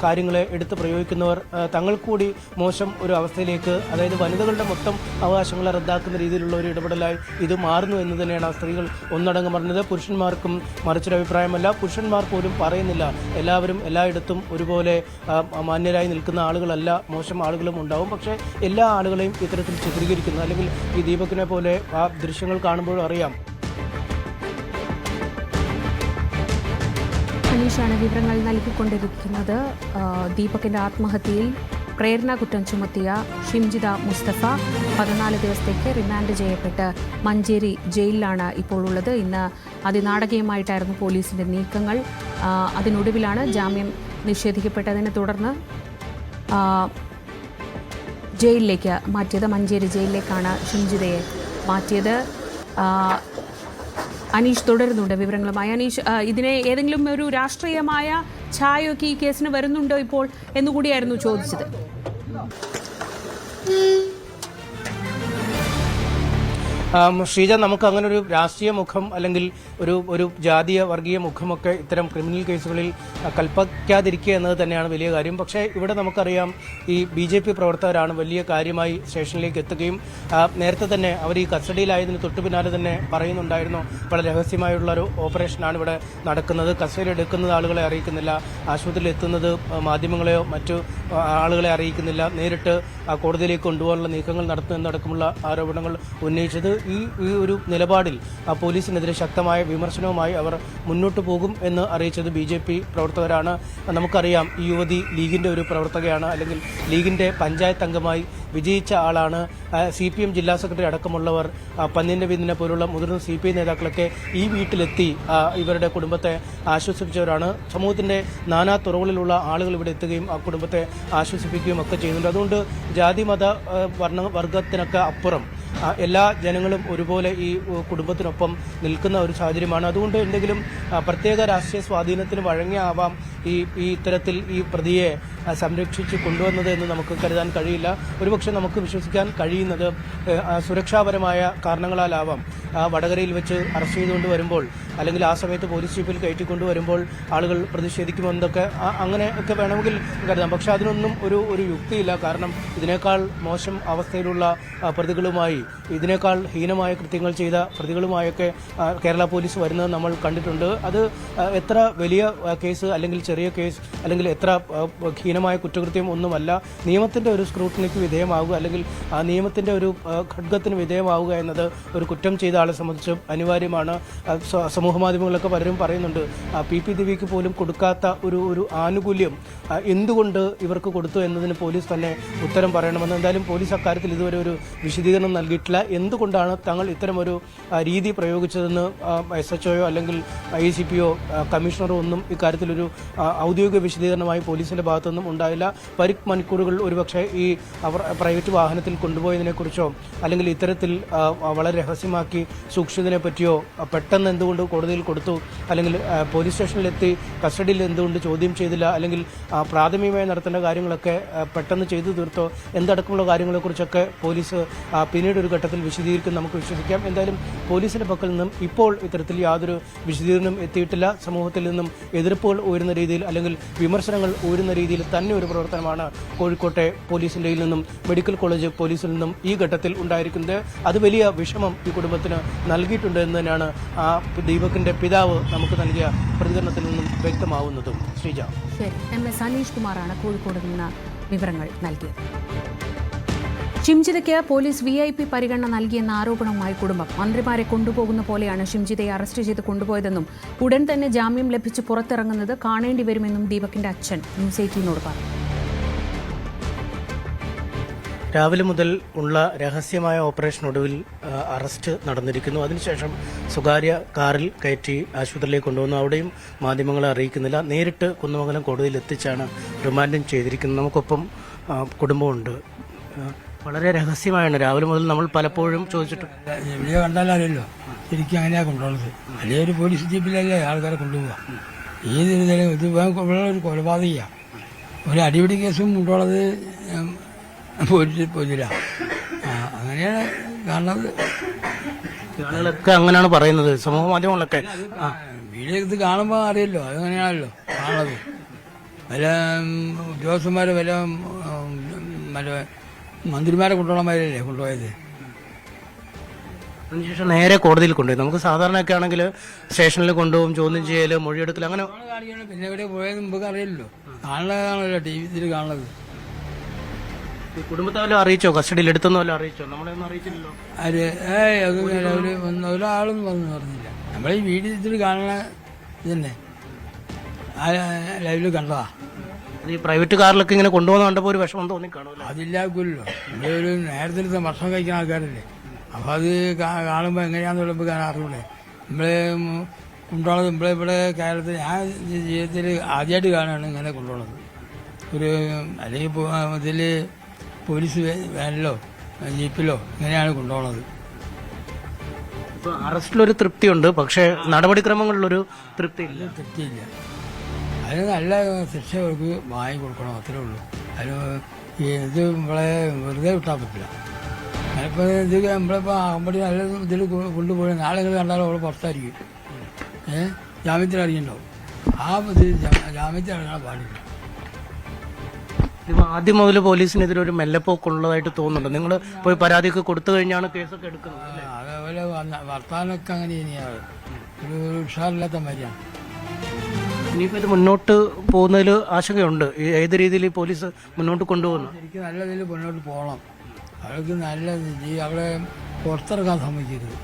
കാര്യങ്ങളെ എടുത്ത് പ്രയോഗിക്കുന്നവർ തങ്ങൾ കൂടി മോശം ഒരു അവസ്ഥയിലേക്ക്, അതായത് വനിതകളുടെ മൊത്തം അവകാശങ്ങളെ റദ്ദാക്കുന്ന രീതിയിലുള്ള ഒരു ഇടപെടലായി ഇത് മാറുന്നു എന്ന് തന്നെയാണ് ആ സ്ത്രീകൾ ഒന്നടങ്കം പറഞ്ഞത്. പുരുഷന്മാർക്കും മറിച്ചൊരു അഭിപ്രായമല്ല. പുരുഷന്മാർ പോലും പറയുന്നില്ല എല്ലാവരും എല്ലായിടത്തും ഒരുപോലെ മാന്യരായി നിൽക്കുന്ന ആളുകളല്ല, മോശം ആളുകളും ഉണ്ടാവും. പക്ഷേ എല്ലാ ആളുകളെയും ഇത്തരത്തിൽ ചിത്രീകരിക്കുന്നു. അല്ലെങ്കിൽ ഈ ദീപകിനെ പോലെ ആ ദൃശ്യങ്ങൾ കാണുമ്പോഴും അറിയാം. അനീഷാണ് വിവരങ്ങൾ നൽകിക്കൊണ്ടിരിക്കുന്നത്. ദീപകിന്റെ ആത്മഹത്യയിൽ പ്രേരണ കുറ്റം ചുമത്തിയ ഷിംജിത മുസ്തഫ 14 ദിവസത്തേക്ക് റിമാൻഡ് ചെയ്യപ്പെട്ട് മഞ്ചേരി ജയിലിലാണ് ഇപ്പോൾ ഉള്ളത്. ഇന്ന് അതിനാടകീയമായിട്ടായിരുന്നു പോലീസിന്റെ നീക്കങ്ങൾ. അതിനൊടുവിലാണ് ജാമ്യം നിഷേധിക്കപ്പെട്ടതിനെ തുടർന്ന് ജയിലിലേക്ക് മാറ്റിയത്. മഞ്ചേരി ജയിലിലേക്കാണ് ഷിംജിതയെ മാറ്റിയത്. അനീഷ് തുടരുന്നുണ്ട് വിവരങ്ങളുമായി. അനീഷ്, ഇതിനെ ഏതെങ്കിലും ഒരു രാഷ്ട്രീയമായ ഛായയൊക്കെ ഈ കേസിന് വരുന്നുണ്ടോ ഇപ്പോൾ എന്നുകൂടിയായിരുന്നു ചോദിച്ചത്. ശ്രീജ, നമുക്ക് അങ്ങനെ ഒരു രാഷ്ട്രീയ മുഖം അല്ലെങ്കിൽ ഒരു ജാതീയ വർഗീയ മുഖമൊക്കെ ഇത്തരം ക്രിമിനൽ കേസുകളിൽ കൽപ്പിക്കാതിരിക്കുക എന്നത് തന്നെയാണ് വലിയ കാര്യം. പക്ഷേ ഇവിടെ നമുക്കറിയാം ഈ BJP പ്രവർത്തകരാണ് വലിയ കാര്യമായി സ്റ്റേഷനിലേക്ക് എത്തുകയും നേരത്തെ തന്നെ അവർ ഈ കസ്റ്റഡിയിലായതിന് തൊട്ടു പിന്നാലെ തന്നെ പറയുന്നുണ്ടായിരുന്നു വളരെ രഹസ്യമായുള്ള ഒരു ഓപ്പറേഷനാണ് ഇവിടെ നടക്കുന്നത്. കസ്റ്റഡിയിൽ എടുക്കുന്നത് ആളുകളെ അറിയിക്കുന്നില്ല, ആശുപത്രിയിൽ എത്തുന്നത് മാധ്യമങ്ങളെയോ മറ്റു ആളുകളെ അറിയിക്കുന്നില്ല, നേരിട്ട് കോടതിയിലേക്ക് കൊണ്ടുപോകാനുള്ള നീക്കങ്ങൾ നടത്തുന്നതടക്കമുള്ള ആരോപണങ്ങൾ ഉന്നയിച്ചത്. ഈ ഒരു നിലപാടിൽ പോലീസിനെതിരെ ശക്തമായ വിമർശനവുമായി അവർ മുന്നോട്ട് പോകും എന്ന് അറിയിച്ചത് BJP പ്രവർത്തകരാണ്. നമുക്കറിയാം ഈ യുവതി ലീഗിന്റെ ഒരു പ്രവർത്തകയാണ്, അല്ലെങ്കിൽ ലീഗിന്റെ പഞ്ചായത്ത് അംഗമായി വിജയിച്ച ആളാണ്. CPM ജില്ലാ സെക്രട്ടറി അടക്കമുള്ളവർ, പന്ന്യൻ രവീന്ദ്രനെ പോലുള്ള മുതിർന്ന CPI നേതാക്കളൊക്കെ ഈ വീട്ടിലെത്തി ഇവരുടെ കുടുംബത്തെ ആശ്വസിപ്പിച്ചവരാണ്. സമൂഹത്തിന്റെ നാനാ തുറകളിലുള്ള ആളുകൾ ഇവിടെ എത്തുകയും ആ കുടുംബത്തെ ആശ്വസിപ്പിക്കുകയും ഒക്കെ ചെയ്യുന്നുണ്ട്. അതുകൊണ്ട് ജാതി മത വർഗത്തിനൊക്കെ അപ്പുറം എല്ലാ ജനങ്ങളും ഒരുപോലെ ഈ കുടുംബത്തിനൊപ്പം നിൽക്കുന്ന ഒരു സാഹചര്യമാണ്. അതുകൊണ്ട് എന്തെങ്കിലും പ്രത്യേക രാഷ്ട്രീയ സ്വാധീനത്തിന് വഴങ്ങിയാവാം ഈ ഇത്തരത്തിൽ ഈ പ്രതിയെ സംരക്ഷിച്ച് കൊണ്ടുവന്നത് എന്ന് നമുക്ക് കരുതാൻ കഴിയില്ല. ഒരുപക്ഷെ നമുക്ക് വിശ്വസിക്കാൻ കഴിയുന്നത് സുരക്ഷാപരമായ കാരണങ്ങളാലാവാം. വടകരയിൽ വെച്ച് അറസ്റ്റ് ചെയ്തുകൊണ്ട് വരുമ്പോൾ അല്ലെങ്കിൽ ആ സമയത്ത് പോലീസ് ജീപ്പിൽ കയറ്റിക്കൊണ്ടുവരുമ്പോൾ ആളുകൾ പ്രതിഷേധിക്കുമെന്നൊക്കെ അങ്ങനെയൊക്കെ വേണമെങ്കിൽ കരുതാം. പക്ഷെ അതിനൊന്നും ഒരു യുക്തിയില്ല. കാരണം ഇതിനേക്കാൾ മോശം അവസ്ഥയിലുള്ള പ്രതികളുമായി, ഇതിനേക്കാൾ ഹീനമായ കൃത്യങ്ങൾ ചെയ്ത പ്രതികളുമായൊക്കെ കേരള പോലീസ് വരുന്നത് നമ്മൾ കണ്ടിട്ടുണ്ട്. അത് എത്ര വലിയ കേസ് അല്ലെങ്കിൽ ചെറിയ കേസ് അല്ലെങ്കിൽ എത്ര ഹീനമായ കുറ്റകൃത്യം ഒന്നുമല്ല. നിയമത്തിന്റെ ഒരു സ്ക്രൂട്ടിനിക്ക് വിധേയമാവുക അല്ലെങ്കിൽ ആ നിയമത്തിന്റെ ഒരു ഘടകത്തിന് വിധേയമാവുക എന്നത് ഒരു കുറ്റം ചെയ്ത ആളെ സംബന്ധിച്ച് അനിവാര്യമാണ്. സമൂഹ മാധ്യമങ്ങളൊക്കെ പലരും പറയുന്നുണ്ട് PP ദിവ്യയ്ക്ക് പോലും കൊടുക്കാത്ത ഒരു ആനുകൂല്യം എന്തുകൊണ്ട് ഇവർക്ക് കൊടുത്തു എന്നതിന് പോലീസ് തന്നെ ഉത്തരം പറയണമെന്ന്. എന്തായാലും പോലീസ് അക്കാര്യത്തിൽ ഇതുവരെ ഒരു വിശദീകരണം നൽകിയിട്ടില്ല. എന്തുകൊണ്ടാണ് തങ്ങൾ ഇത്തരമൊരു രീതി പ്രയോഗിച്ചതെന്ന് SHOയോ അല്ലെങ്കിൽ IGPയോ കമ്മീഷണറോ ഒന്നും ഇക്കാര്യത്തിലൊരു ഔദ്യോഗിക വിശദീകരണമായി പോലീസിന്റെ ഭാഗത്തുനിന്നും ഉണ്ടായില്ല. മണിക്കൂറുകൾ ഒരുപക്ഷെ ഈ അവർ പ്രൈവറ്റ് വാഹനത്തിൽ കൊണ്ടുപോയതിനെക്കുറിച്ചോ അല്ലെങ്കിൽ ഇത്തരത്തിൽ വളരെ രഹസ്യമാക്കി സൂക്ഷിച്ചതിനെ പറ്റിയോ പെട്ടെന്ന് എന്തുകൊണ്ട് കോടതിയിൽ കൊടുത്തു, അല്ലെങ്കിൽ പോലീസ് സ്റ്റേഷനിലെത്തി കസ്റ്റഡിയിൽ എന്തുകൊണ്ട് ചോദ്യം ചെയ്തില്ല, അല്ലെങ്കിൽ പ്രാഥമികമായി നടത്തേണ്ട കാര്യങ്ങളൊക്കെ പെട്ടെന്ന് ചെയ്തു തീർത്തോ എന്തടക്കമുള്ള കാര്യങ്ങളെക്കുറിച്ചൊക്കെ പോലീസ് പിന്നീട് ഒരു ഘട്ടത്തിൽ വിശദീകരിക്കും നമുക്ക് വിശ്വസിക്കാം. എന്തായാലും പോലീസിന്റെ പക്കൽ നിന്നും ഇപ്പോൾ ഇത്തരത്തിൽ യാതൊരു വിശദീകരണം എത്തിയിട്ടില്ല. സമൂഹത്തിൽ നിന്നും എതിർപ്പുകൾ ഉയരുന്ന രീതിയിൽ അല്ലെങ്കിൽ വിമർശനങ്ങൾ ഉയരുന്ന രീതിയിൽ തന്നെ ഒരു പ്രവർത്തനമാണ് കോഴിക്കോട്ടെ പോലീസിന്റെ നിന്നും മെഡിക്കൽ കോളേജ് പോലീസിൽ നിന്നും ഈ ഘട്ടത്തിൽ ഉണ്ടായിരിക്കുന്നത്. അത് വലിയ വിഷമം ഈ കുടുംബത്തിന് നൽകിയിട്ടുണ്ട് എന്ന് തന്നെയാണ് ആ ദീപകിന്റെ പിതാവ് നമുക്ക് നൽകിയ പ്രതികരണത്തിൽ നിന്നും വ്യക്തമാവുന്നതും. ശ്രീജ, ശരി, MS അനീഷ് കുമാറാണ് കോഴിക്കോട് നിന്ന് വിവരങ്ങൾ നൽകിയത്. ഷിംജിതയ്ക്ക് പോലീസ് VIP പരിഗണന നൽകിയെന്ന ആരോപണവുമായി കുടുംബം. മന്ത്രിമാരെ കൊണ്ടുപോകുന്ന പോലെയാണ് ഷിംജിതയെ അറസ്റ്റ് ചെയ്ത് കൊണ്ടുപോയതെന്നും ഉടൻ തന്നെ ജാമ്യം ലഭിച്ച് പുറത്തിറങ്ങുന്നത് കാണേണ്ടി വരുമെന്നും ദീപകിന്റെ അച്ഛൻ ന്യൂസ് 18നോട് പറഞ്ഞു. രാവിലെ മുതൽ ഉള്ള രഹസ്യമായ ഓപ്പറേഷനൊടുവിൽ അറസ്റ്റ് നടന്നിരിക്കുന്നു. അതിനുശേഷം സ്വകാര്യ കാറിൽ കയറ്റി ആശുപത്രിയിലേക്ക് കൊണ്ടുവന്നു. അവിടെയും മാധ്യമങ്ങളെ അറിയിക്കുന്നില്ല. നേരിട്ട് കുന്നമംഗലം കോടതിയിൽ എത്തിച്ചാണ് റിമാൻഡിങ് ചെയ്തിരിക്കുന്നത്. നമുക്കൊപ്പം കുടുംബമുണ്ട്. വളരെ രഹസ്യമായാണ് രാവിലെ മുതൽ നമ്മൾ പലപ്പോഴും ചോദിച്ചിട്ട് വീഡിയോ കണ്ടാലറിയല്ലോ ശരിക്കും അങ്ങനെയാണ് കൊണ്ടുപോകുന്നത്. അല്ലെങ്കിൽ ഒരു പോലീസ് ജീപ്പിലല്ലേ ആൾക്കാരെ കൊണ്ടുപോവുക. ഏത് ഇത് ഒരു കൊലപാതകയാണ്. ഒരു അടിപിടി കേസും കൊണ്ടുപോകുന്നത് പോലീസില്ല. അങ്ങനെയാണ് കാണുന്നത്. ആളുകളൊക്കെ അങ്ങനെയാണ് പറയുന്നത്, സമൂഹ മാധ്യമങ്ങളൊക്കെ. വീഡിയോ ഇത് കാണുമ്പോൾ അറിയല്ലോ അതങ്ങനെയാണല്ലോ കാണുന്നത്. വല്ല ഉദ്യോഗസ്ഥന്മാരെ വല്ല മന്ത്രിമാരെ കൊണ്ടുപോകണമാരല്ലേ കൊണ്ടുപോയത്. അതിനുശേഷം നേരെ കോടതിയിൽ കൊണ്ടുപോയി. നമുക്ക് സാധാരണയൊക്കെ ആണെങ്കിൽ സ്റ്റേഷനിൽ കൊണ്ടുപോകും, ചോദ്യം ചെയ്യല്, മൊഴിയെടുക്കൽ, അങ്ങനെ കാണിക്കണം. പിന്നെ എവിടെ പോയത് നമുക്ക് അറിയില്ലല്ലോ. കാണുന്നതാണല്ലോ TV കാണുന്നത്. കുടുംബത്തെ വല്ലതും അറിയിച്ചോ? കസ്റ്റഡിയിൽ എടുത്തെന്നോ വല്ലതും അറിയിച്ചോ? നമ്മളൊന്നും അറിയിച്ചില്ലല്ലോ. ഒരാളൊന്നും വന്നു പറഞ്ഞില്ല. നമ്മൾ ഈ വീഡിയോ കാണുന്ന ഇതന്നെ ലൈവില് കണ്ടതാ. ഈ പ്രൈവറ്റ് കാറിലൊക്കെ ഇങ്ങനെ കൊണ്ടുപോകുന്ന കണ്ടപ്പോൾ ഒരു വിഷമം തോന്നിക്കാണുമല്ലോ. അതില്ലാക്കൂല്ലോ. നമ്മളൊരു നേരത്തെ ഭക്ഷണം കഴിക്കുന്ന ആൾക്കാരല്ലേ. അപ്പൊ അത് കാണുമ്പോൾ എങ്ങനെയാണെന്നുള്ള നമുക്ക് അറിയൂലേ. നമ്മള് കൊണ്ടുപോകുന്നത് ഇവിടെ കേരളത്തിൽ ഞാൻ ജീവിതത്തിൽ ആദ്യമായിട്ട് കാണുകയാണ് ഇങ്ങനെ കൊണ്ടുപോകുന്നത്. ഒരു അല്ലെങ്കിൽ ഇതിൽ പോലീസ് വാനിലോ ജീപ്പിലോ ഇങ്ങനെയാണ് കൊണ്ടുപോകുന്നത്. ഇപ്പൊ അറസ്റ്റിലൊരു തൃപ്തിയുണ്ട്, പക്ഷേ നടപടിക്രമങ്ങളിലൊരു തൃപ്തിയില്ല. അതിന് നല്ല ശിക്ഷ അവർക്ക് വാങ്ങി കൊടുക്കണം, അത്രേ ഉള്ളൂ. അതിന് ഇത് നമ്മളെ വെറുതെ വിട്ടാൽ പറ്റില്ല. ഞാനിപ്പോൾ ഇത് നമ്മളിപ്പോൾ അമ്പടി നല്ല ഇതിൽ കൊണ്ടുപോയി നാളെ കണ്ടാലും അവൾ പുറത്തായിരിക്കും. ജാമ്യത്തിൽ അറിയണ്ടാവും. ആ ഇത് ജാമ്യത്തിൽ അറിയാൻ പാടില്ല. ഇപ്പൊ ആദ്യം മുതൽ പോലീസിനെതിരെ ഒരു മെല്ലപ്പോക്കുള്ളതായിട്ട് തോന്നുന്നുണ്ട്. നിങ്ങൾ പോയി പരാതിയൊക്കെ കൊടുത്തു കഴിഞ്ഞാണ് കേസൊക്കെ എടുക്കുന്നത്. അതേപോലെ വർത്താനമൊക്കെ അങ്ങനെ തന്നെയാണ്. ഒരു ഉഷാറില്ലാത്ത മാതിരിയാണ്. ഇനിയിപ്പോൾ ഇത് മുന്നോട്ട് പോകുന്നതിൽ ആശങ്കയുണ്ട്. ഏത് രീതിയിൽ പോലീസ് മുന്നോട്ട് കൊണ്ടുപോകുന്നു? ശരിക്കും നല്ല രീതിയിൽ മുന്നോട്ട് പോകണം. അവർക്ക് നല്ല അവളെ പുറത്തിറക്കാൻ സമ്മതിക്കരുത്.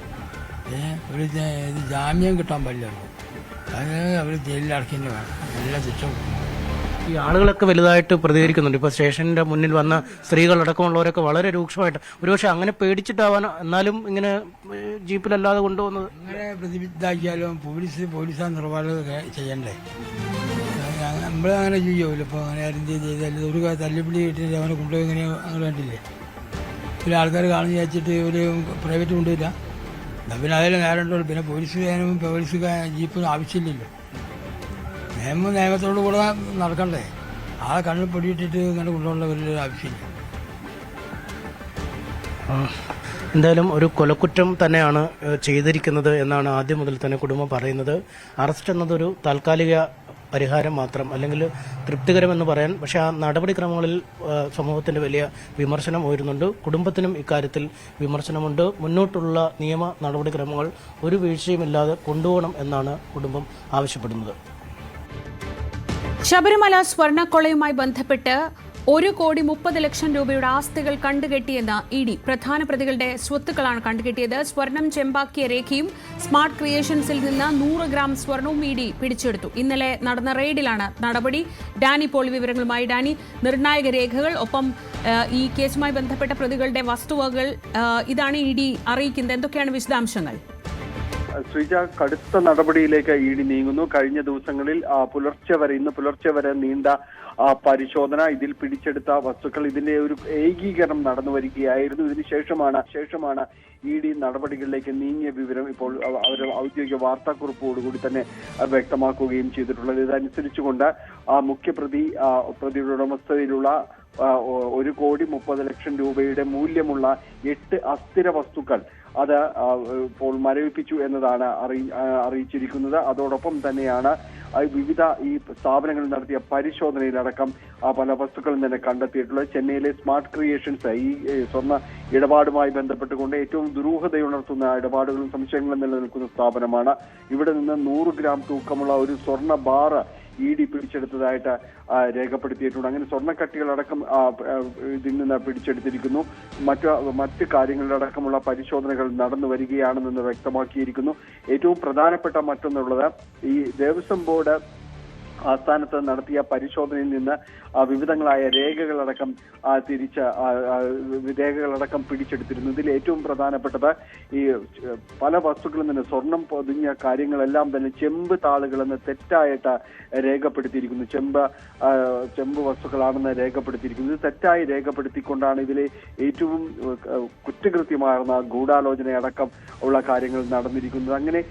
ഒരു ജാമ്യം കിട്ടാൻ പാടില്ല. അതിന് അവർ ജയിലിൽ അടക്കേണ്ടി വേണം. നല്ല ശിക്ഷ. ഈ ആളുകളൊക്കെ വലുതായിട്ട് പ്രതികരിക്കുന്നുണ്ട്. ഇപ്പോൾ സ്റ്റേഷന്റെ മുന്നിൽ വന്ന സ്ത്രീകളടക്കമുള്ളവരൊക്കെ വളരെ രൂക്ഷമായിട്ട്, ഒരുപക്ഷെ അങ്ങനെ പേടിച്ചിട്ടാവാൻ എന്നാലും ഇങ്ങനെ ജീപ്പിലല്ലാതെ കൊണ്ടുപോകുന്നത്. അങ്ങനെ പ്രതിബിദ്ധാക്കിയാലും പോലീസാ നിലപാട് ചെയ്യണ്ടേ. നമ്മളങ്ങനെ ചെയ്യുമല്ലോ. ഇപ്പോൾ അങ്ങനെ ആരും ചെയ്താലും ഒരു തല്ലിപ്പിടി കിട്ടിയിട്ട് അവനെ കൊണ്ടുപോയി ഇങ്ങനെ അങ്ങനെ കണ്ടില്ലേ. ഒരു ആൾക്കാർ കാണുന്ന വിചാരിച്ചിട്ട് ഒരു പ്രൈവറ്റ് കൊണ്ടുവരില്ല. എന്നാൽ പിന്നെ അതിൽ നേരമുണ്ടല്ലോ. പിന്നെ പോലീസ് ജീപ്പൊന്നും ആവശ്യമില്ലല്ലോ. നിയമത്തോടു കൂടെ നടക്കണ്ടേ. ആ കണ്ണിൽ പൊടിയിട്ടിട്ട് ഇങ്ങനെ കൊണ്ടുപോകേണ്ട വലിയൊരു ആവശ്യമില്ല. എന്തായാലും ഒരു കൊലക്കുറ്റം തന്നെയാണ് ചെയ്തിരിക്കുന്നത് എന്നാണ് ആദ്യം മുതൽ തന്നെ കുടുംബം പറയുന്നത്. അറസ്റ്റ് എന്നതൊരു താൽക്കാലിക പരിഹാരം മാത്രം, അല്ലെങ്കിൽ തൃപ്തികരമെന്ന് പറയാൻ. പക്ഷേ ആ നടപടിക്രമങ്ങളിൽ സമൂഹത്തിന്റെ വലിയ വിമർശനം ഉയരുന്നുണ്ട്. കുടുംബത്തിനും ഇക്കാര്യത്തിൽ വിമർശനമുണ്ട്. മുന്നോട്ടുള്ള നിയമ നടപടിക്രമങ്ങൾ ഒരു വീഴ്ചയുമില്ലാതെ കൊണ്ടുപോകണം എന്നാണ് കുടുംബം ആവശ്യപ്പെടുന്നത്. ശബരിമല സ്വർണ്ണക്കൊള്ളയുമായി ബന്ധപ്പെട്ട് 1,30,00,000 രൂപയുടെ ആസ്തികൾ കണ്ടുകെട്ടിയെന്ന് ED. പ്രധാന പ്രതികളുടെ സ്വത്തുക്കളാണ് കണ്ടുകെട്ടിയത്. സ്വർണം ചെമ്പാക്കിയ രേഖയും സ്മാർട്ട് ക്രിയേഷൻസിൽ നിന്ന് 100 ഗ്രാം സ്വർണവും ED പിടിച്ചെടുത്തു. ഇന്നലെ നടന്ന റെയ്ഡിലാണ് നടപടി. ഡാനി പോൾ വിവരങ്ങളുമായി. ഡാനി, നിർണായക രേഖകൾ, ഒപ്പം ഈ കേസുമായി ബന്ധപ്പെട്ട പ്രതികളുടെ വസ്തുവകൾ, ഇതാണ് ED അറിയിക്കുന്നത്. എന്തൊക്കെയാണ് വിശദാംശങ്ങൾ? ശ്രീജ, കടുത്ത നടപടിയിലേക്ക് ഇഡി നീങ്ങുന്നു. കഴിഞ്ഞ ദിവസങ്ങളിൽ ഇന്ന് പുലർച്ചെ വരെ നീണ്ട പരിശോധന, ഇതിൽ പിടിച്ചെടുത്ത വസ്തുക്കൾ, ഇതിന്റെ ഒരു ഏകീകരണം നടന്നു വരികയായിരുന്നു. ഇതിനുശേഷമാണ് ഇഡി നടപടികളിലേക്ക് നീങ്ങിയ വിവരം ഇപ്പോൾ അവർ ഔദ്യോഗിക വാർത്താക്കുറിപ്പോടുകൂടി തന്നെ വ്യക്തമാക്കുകയും ചെയ്തിട്ടുള്ളത്. ഇതനുസരിച്ചുകൊണ്ട് പ്രതിയുടെ ഉടമസ്ഥതയിലുള്ള 1,30,00,000 രൂപയുടെ മൂല്യമുള്ള 8 അസ്ഥിര വസ്തുക്കൾ അത് ഇപ്പോൾ മരവിപ്പിച്ചു എന്നതാണ് അറിയിച്ചിരിക്കുന്നത്. അതോടൊപ്പം തന്നെയാണ് വിവിധ ഈ സ്ഥാപനങ്ങളിൽ നടത്തിയ പരിശോധനയിലടക്കം പല വസ്തുക്കളും തന്നെ കണ്ടെത്തിയിട്ടുള്ളത്. ചെന്നൈയിലെ സ്മാർട്ട് ക്രിയേഷൻസ് ഈ സ്വർണ്ണ ഇടപാടുമായി ബന്ധപ്പെട്ടുകൊണ്ട് ഏറ്റവും ദുരൂഹതയുണർത്തുന്ന ഇടപാടുകളും സംശയങ്ങളും നിലനിൽക്കുന്ന സ്ഥാപനമാണ്. ഇവിടെ നിന്ന് 100 ഗ്രാം തൂക്കമുള്ള ഒരു സ്വർണ്ണ ബാർ ഇഡി പിടിച്ചെടുത്തതായിട്ട് രേഖപ്പെടുത്തിയിട്ടുണ്ട്. അങ്ങനെ സ്വർണ്ണക്കട്ടികളടക്കം ഇതിൽ നിന്ന് പിടിച്ചെടുത്തിരിക്കുന്നു. മറ്റ് കാര്യങ്ങളിലടക്കമുള്ള പരിശോധനകൾ നടന്നു വരികയാണെന്ന് വ്യക്തമാക്കിയിരിക്കുന്നു. ഏറ്റവും പ്രധാനപ്പെട്ട മറ്റൊന്നുള്ളത്, ഈ ദേവസ്വം ബോർഡ് ആസ്ഥാനത്ത് നടത്തിയ പരിശോധനയിൽ നിന്ന് വിവിധങ്ങളായ രേഖകളടക്കം പിടിച്ചെടുത്തിരുന്നു. ഇതിൽ ഏറ്റവും പ്രധാനപ്പെട്ടത് ഈ പല വസ്തുക്കളിൽ നിന്ന് സ്വർണം പൊതിഞ്ഞ കാര്യങ്ങളെല്ലാം തന്നെ ചെമ്പ് താളുകളെന്ന് തെറ്റായിട്ട് രേഖപ്പെടുത്തിയിരിക്കുന്നു. ചെമ്പ് വസ്തുക്കളാണെന്ന് രേഖപ്പെടുത്തിയിരിക്കുന്നു. ഇത് തെറ്റായി രേഖപ്പെടുത്തിക്കൊണ്ടാണ് ഇതിലെ ഏറ്റവും കുറ്റകൃത്യമാർന്ന ഗൂഢാലോചനയടക്കം ഉള്ള കാര്യങ്ങൾ നടന്നിരിക്കുന്നത്. അങ്ങനെ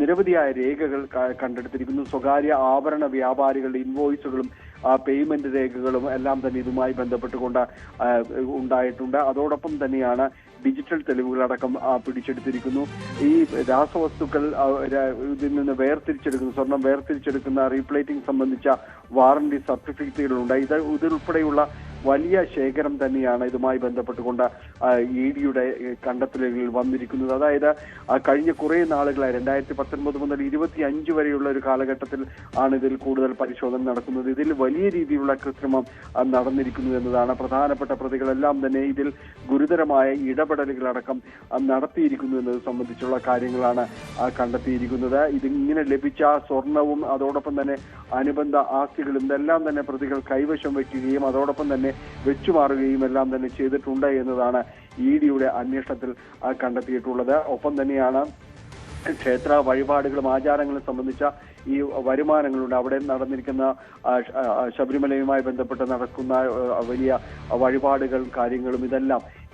നിരവധിയായ രേഖകൾ കണ്ടെടുത്തിരിക്കുന്നു. സ്വകാര്യ ആഭരണ വ്യാപാരികളുടെ ഇൻവോയ്സുകളും പേയ്മെന്റ് രേഖകളും എല്ലാം തന്നെ ഇതുമായി ബന്ധപ്പെട്ടുകൊണ്ട് ഉണ്ടായിട്ടുണ്ട്. അതോടൊപ്പം തന്നെയാണ് ഡിജിറ്റൽ തെളിവുകളടക്കം പിടിച്ചെടുത്തിരിക്കുന്നു. ഈ രാസവസ്തുക്കൾ ഇതിൽ നിന്ന് സ്വർണം വേർതിരിച്ചെടുക്കുന്ന റീപ്ലേറ്റിംഗ് സംബന്ധിച്ച വാറന്റി സർട്ടിഫിക്കറ്റുകളുണ്ട്. ഇതിലുൾപ്പെടെയുള്ള വലിയ ശേഖരം തന്നെയാണ് ഇതുമായി ബന്ധപ്പെട്ടുകൊണ്ട് ഇഡിയുടെ കണ്ടെത്തലുകളിൽ വന്നിരിക്കുന്നത്. അതായത് കഴിഞ്ഞ കുറെ നാളുകളായി 2019 മുതൽ 2025 വരെയുള്ള ഒരു കാലഘട്ടത്തിൽ ആണ് ഇതിൽ കൂടുതൽ പരിശോധന നടക്കുന്നത്. ഇതിൽ വലിയ രീതിയിലുള്ള കൃത്രിമം നടന്നിരിക്കുന്നു എന്നതാണ്. പ്രധാനപ്പെട്ട പ്രതികളെല്ലാം തന്നെ ഇതിൽ ഗുരുതരമായ ഇടപെടലുകളടക്കം നടത്തിയിരിക്കുന്നു എന്നത് സംബന്ധിച്ചുള്ള കാര്യങ്ങളാണ് കണ്ടെത്തിയിരിക്കുന്നത്. ഇതിങ്ങനെ ലഭിച്ച സ്വർണവും അതോടൊപ്പം തന്നെ അനുബന്ധ ആസ്തികളും ഇതെല്ലാം തന്നെ പ്രതികൾ കൈവശം വയ്ക്കുകയും അതോടൊപ്പം തന്നെ വെച്ചുമാറുകയും എല്ലാം തന്നെ ചെയ്തിട്ടുണ്ട് എന്നതാണ് ഇഡിയുടെ അന്വേഷണത്തിൽ കണ്ടെത്തിയിട്ടുള്ളത്. ഒപ്പം തന്നെയാണ് ക്ഷേത്ര വഴിപാടുകളും ആചാരങ്ങളും സംബന്ധിച്ച ഈ വരുമാനങ്ങളുണ്ട്. അവിടെ നടന്നിരിക്കുന്ന ശബരിമലയുമായി ബന്ധപ്പെട്ട് നടക്കുന്ന വലിയ വഴിപാടുകൾ കാര്യങ്ങളും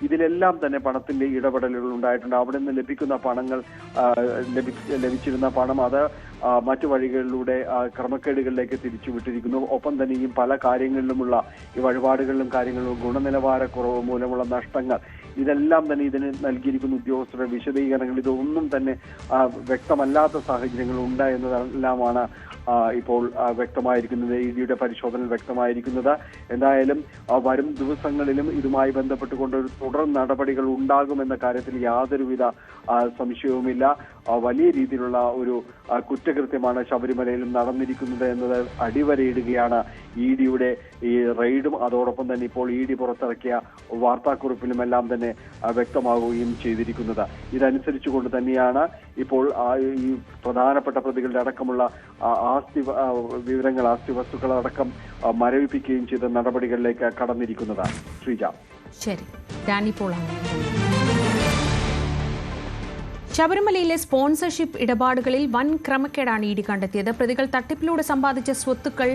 ഇതിലെല്ലാം തന്നെ പണത്തിന്റെ ഇടപെടലുകൾ ഉണ്ടായിട്ടുണ്ട്. അവിടെ നിന്ന് ലഭിക്കുന്ന പണങ്ങൾ ലഭിച്ചിരുന്ന പണം അത് മറ്റു വഴികളിലൂടെ ക്രമക്കേടുകളിലേക്ക് തിരിച്ചുവിട്ടിരിക്കുന്നു. ഒപ്പം തന്നെ ഈ പല കാര്യങ്ങളിലുമുള്ള ഈ വഴിപാടുകളിലും കാര്യങ്ങളിലും ഗുണനിലവാരക്കുറവ് മൂലമുള്ള നഷ്ടങ്ങൾ ഇതെല്ലാം തന്നെ ഇതിന് നൽകിയിരിക്കുന്ന ഉദ്യോഗസ്ഥരുടെ വിശദീകരണങ്ങൾ ഇതൊന്നും തന്നെ വ്യക്തമല്ലാത്ത സാഹചര്യങ്ങൾ ഉണ്ട് എന്നതെല്ലാമാണ് ഇപ്പോൾ വ്യക്തമായിരിക്കുന്നത്, ഇഡിയുടെ പരിശോധനയിൽ വ്യക്തമായിരിക്കുന്നത്. എന്തായാലും വരും ദിവസങ്ങളിലും ഇതുമായി ബന്ധപ്പെട്ടുകൊണ്ട് ഒരു തുടർ നടപടികൾ ഉണ്ടാകുമെന്ന കാര്യത്തിൽ യാതൊരുവിധ സംശയവുമില്ല. വലിയ രീതിയിലുള്ള ഒരു കുറ്റകൃത്യമാണ് ശബരിമലയിലും നടന്നിരിക്കുന്നത് എന്നത് അടിവരയിടുകയാണ് ഇഡിയുടെ ഈ റെയ്ഡും അതോടൊപ്പം തന്നെ ഇപ്പോൾ ഇഡി പുറത്തിറക്കിയ വാർത്താക്കുറിപ്പിലുമെല്ലാം തന്നെ വ്യക്തമാവുകയും ചെയ്തിരിക്കുന്നത്. ഇതനുസരിച്ചുകൊണ്ട് തന്നെയാണ് ഇപ്പോൾ ഈ പ്രധാനപ്പെട്ട പ്രതികളുടെ അടക്കമുള്ള ആസ്തി വസ്തുക്കളടക്കം മരവിപ്പിക്കുകയും ചെയ്ത നടപടികളിലേക്ക് കടന്നിരിക്കുന്നത്. ശ്രീജ. ശരി, ഡാനി പോളാണ്. ശബരിമലയിലെ സ്പോൺസർഷിപ്പ് ഇടപാടുകളിൽ വൻ ക്രമക്കേടാണ് ഇഡി കണ്ടെത്തിയത്. പ്രതികൾ തട്ടിപ്പിലൂടെ സമ്പാദിച്ച സ്വത്തുക്കൾ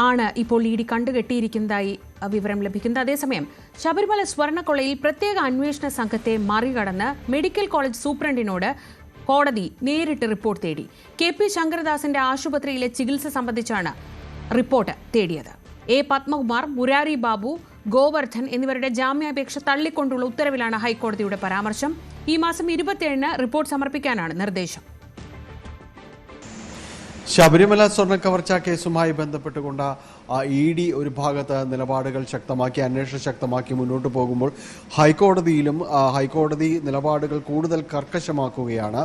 ആണ് ഇപ്പോൾ ഇഡി കണ്ടുകെട്ടിയിരിക്കുന്നതായി വിവരം ലഭിക്കുന്നത്. അതേസമയം ശബരിമല സ്വർണ്ണക്കൊള്ളയിൽ പ്രത്യേക അന്വേഷണ സംഘത്തെ മറികടന്ന് മെഡിക്കൽ കോളേജ് സൂപ്രണ്ടിനോട് കോടതി നേരിട്ട് റിപ്പോർട്ട് തേടി. കെ.പി. ശങ്കരദാസിന്റെ ആശുപത്രിയിലെ ചികിത്സ സംബന്ധിച്ചാണ് റിപ്പോർട്ട് തേടിയത്. എ. പത്മകുമാർ, മുരാരി ബാബു, ഗോവർദ്ധൻ എന്നിവരുടെ ജാമ്യാപേക്ഷ തള്ളിക്കൊണ്ടുള്ള ഉത്തരവിലാണ് ഹൈക്കോടതിയുടെ പരാമർശം. ഈ മാസം 27-ന് റിപ്പോർട്ട് സമർപ്പിക്കാനാണ് നിർദ്ദേശം. ശബരിമല സ്വർണ്ണ കവർച്ചാ കേസുമായി ബന്ധപ്പെട്ടുകൊണ്ട് ഇഡി ഒരു ഭാഗത്ത് നിലപാടുകൾ ശക്തമാക്കി, അന്വേഷണം ശക്തമാക്കി മുന്നോട്ട് പോകുമ്പോൾ ഹൈക്കോടതി നിലപാടുകൾ കൂടുതൽ കർക്കശമാക്കുകയാണ്.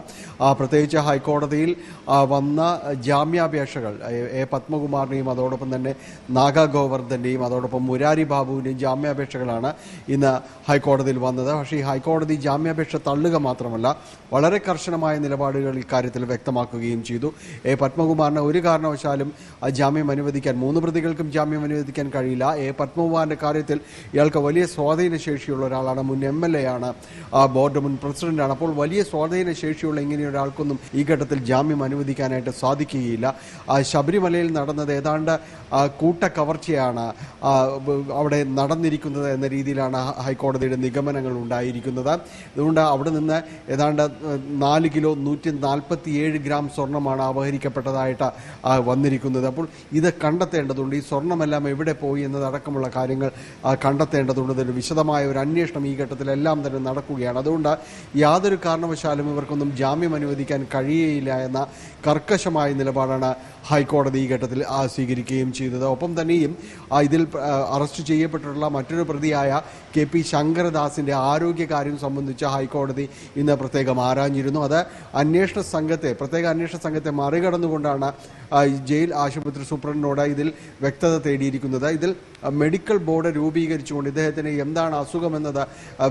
പ്രത്യേകിച്ച് ഹൈക്കോടതിയിൽ വന്ന ജാമ്യാപേക്ഷകൾ എ. പത്മകുമാറിന്റെയും അതോടൊപ്പം തന്നെ നാഗ ഗോവർദ്ധന്റെയും അതോടൊപ്പം മുരാരി ബാബുവിന്റെയും ജാമ്യാപേക്ഷകളാണ് ഇന്ന് ഹൈക്കോടതിയിൽ വന്നത്. പക്ഷേ ഈ ഹൈക്കോടതി ജാമ്യാപേക്ഷ തള്ളുക മാത്രമല്ല വളരെ കർശനമായ നിലപാടുകൾ ഇക്കാര്യത്തിൽ വ്യക്തമാക്കുകയും ചെയ്തു. എ. പത്മകുമാർ പത്മകുമാറിന് ഒരു കാരണവശാലും ജാമ്യം അനുവദിക്കാൻ 3 പ്രതികൾക്കും ജാമ്യം അനുവദിക്കാൻ കഴിയില്ല. പത്മകുമാറിന്റെ കാര്യത്തിൽ ഇയാൾക്ക് വലിയ സ്വാധീന ശേഷിയുള്ള ഒരാളാണ്, മുൻ MLA ആണ്, ബോർഡ് മുൻ പ്രസിഡന്റാണ്. അപ്പോൾ വലിയ സ്വാധീന ശേഷിയുള്ള ഇങ്ങനെ ഒരാൾക്കൊന്നും ഈ ഘട്ടത്തിൽ ജാമ്യം അനുവദിക്കാനായിട്ട് സാധിക്കുകയില്ല. ശബരിമലയിൽ നടന്നത് ഏതാണ്ട് കൂട്ടക്കവർച്ചയാണ് അവിടെ നടന്നിരിക്കുന്നത് എന്ന രീതിയിലാണ് ഹൈക്കോടതിയുടെ നിഗമനങ്ങൾ ഉണ്ടായിരിക്കുന്നത്. അതുകൊണ്ട് അവിടെ നിന്ന് ഏതാണ്ട് 4 കിലോ 147 ഗ്രാം സ്വർണ്ണമാണ് അപഹരിക്കപ്പെട്ടതായിട്ട് വന്നിരിക്കുന്നത്. അപ്പോൾ ഇത് കണ്ടെത്തേണ്ടതുണ്ട്. ഈ സ്വർണ്ണമെല്ലാം എവിടെ പോയി എന്നതടക്കമുള്ള കാര്യങ്ങൾ കണ്ടെത്തേണ്ടതുണ്ട്. ഇതിന് വിശദമായ ഒരു അന്വേഷണം ഈ ഘട്ടത്തിലെല്ലാം തന്നെ നടക്കുകയാണ്. അതുകൊണ്ട് യാതൊരു കാരണവശാലും ഇവർക്കൊന്നും ജാമ്യം അനുവദിക്കാൻ കഴിയുകയില്ല എന്ന കർക്കശമായ നിലപാടാണ് ഹൈക്കോടതി ഈ ഘട്ടത്തിൽ സ്വീകരിക്കുകയും ചെയ്തത്. ഒപ്പം തന്നെയും ഇതിൽ അറസ്റ്റ് ചെയ്യപ്പെട്ടിട്ടുള്ള മറ്റൊരു പ്രതിയായ KP ശങ്കരദാസിന്റെ ആരോഗ്യകാര്യം സംബന്ധിച്ച് ഹൈക്കോടതി ഇന്ന് പ്രത്യേകം ആരാഞ്ഞിരുന്നു. അത് പ്രത്യേക അന്വേഷണ സംഘത്തെ മറികടന്നുകൊണ്ടാണ് ജയിൽ ആശുപത്രി സൂപ്രണ്ടിനോട് ഇതിൽ വ്യക്തത തേടിയിരിക്കുന്നത്. ഇതിൽ മെഡിക്കൽ ബോർഡ് രൂപീകരിച്ചുകൊണ്ട് ഇദ്ദേഹത്തിന് എന്താണ് അസുഖമെന്നത്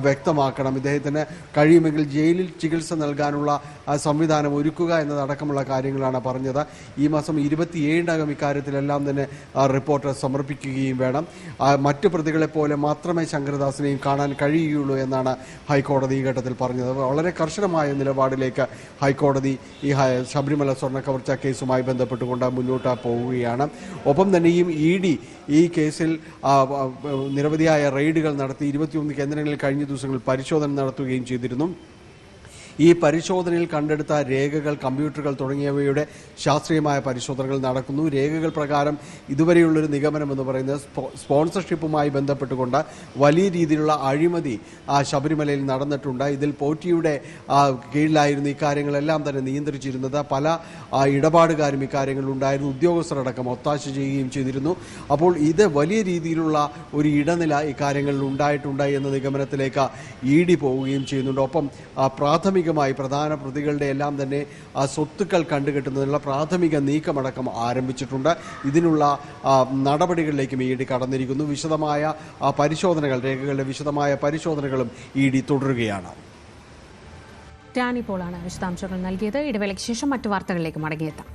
വ്യക്തമാക്കണം, ഇദ്ദേഹത്തിന് കഴിയുമെങ്കിൽ ജയിലിൽ ചികിത്സ നൽകാനുള്ള സംവിധാനം ഒരുക്കുക എന്നതടക്കമുള്ള കാര്യങ്ങളാണ് പറഞ്ഞത്. ഈ മാസം 27-നകം ഇക്കാര്യത്തിലെല്ലാം തന്നെ റിപ്പോർട്ട് സമർപ്പിക്കുകയും വേണം. മറ്റു പ്രതികളെ പോലെ മാത്രമേ ശങ്കരദാസിനെയും കാണാൻ കഴിയുകയുള്ളൂ എന്നാണ് ഹൈക്കോടതി ഈ ഘട്ടത്തിൽ പറഞ്ഞത്. വളരെ കർശനമായ നിലപാടിലേക്ക് ഹൈക്കോടതി ഈ ശബരിമല സ്വർണ്ണക്കവർച്ച കേസുമായി ബന്ധപ്പെട്ടുകൊണ്ട് മുന്നോട്ട് പോവുകയാണ്. ഒപ്പം തന്നെയും ED ഈ കേസിൽ നിരവധിയായ റെയ്ഡുകൾ നടത്തി 21 കേന്ദ്രങ്ങളിൽ കഴിഞ്ഞ ദിവസങ്ങളിൽ പരിശോധന നടത്തുകയും ചെയ്തിരുന്നു. ഈ പരിശോധനയിൽ കണ്ടെടുത്ത രേഖകൾ, കമ്പ്യൂട്ടറുകൾ തുടങ്ങിയവയുടെ ശാസ്ത്രീയമായ പരിശോധനകൾ നടക്കുന്നു. രേഖകൾ പ്രകാരം ഇതുവരെയുള്ളൊരു നിഗമനം എന്ന് പറയുന്നത് സ്പോൺസർഷിപ്പുമായി ബന്ധപ്പെട്ടുകൊണ്ട് വലിയ രീതിയിലുള്ള അഴിമതി ശബരിമലയിൽ നടന്നിട്ടുണ്ട്. ഇതിൽ പോറ്റിയുടെ കീഴിലായിരുന്നു ഇക്കാര്യങ്ങളെല്ലാം തന്നെ നിയന്ത്രിച്ചിരുന്നത്. പല ഇടപാടുകാരും ഇക്കാര്യങ്ങളിലുണ്ടായിരുന്നു, ഉദ്യോഗസ്ഥരടക്കം ഒത്താശ ചെയ്യുകയും ചെയ്തിരുന്നു. അപ്പോൾ ഇത് വലിയ രീതിയിലുള്ള ഒരു ഇടനില ഇക്കാര്യങ്ങളിൽ ഉണ്ടായിട്ടുണ്ട് എന്ന നിഗമനത്തിലേക്ക് ED പോവുകയും ചെയ്യുന്നുണ്ട്. ഒപ്പം പ്രധാന പ്രതികളുടെ എല്ലാം തന്നെ സ്വത്തുക്കൾ കണ്ടുകെട്ടുന്നതിനുള്ള പ്രാഥമിക നീക്കമടക്കം ആരംഭിച്ചിട്ടുണ്ട്. ഇതിനുള്ള നടപടികളിലേക്കും ED കടന്നിരിക്കുന്നു. വിശദമായ രേഖകളുടെ വിശദമായ പരിശോധനകളും ED തുടരുകയാണ്. ഡാനി പോളാണ് വിശദാംശങ്ങൾ നൽകിയത്. ഇടവേളയ്ക്ക് ശേഷം മറ്റു വാർത്തകളിലേക്ക് മടങ്ങിയെത്താം.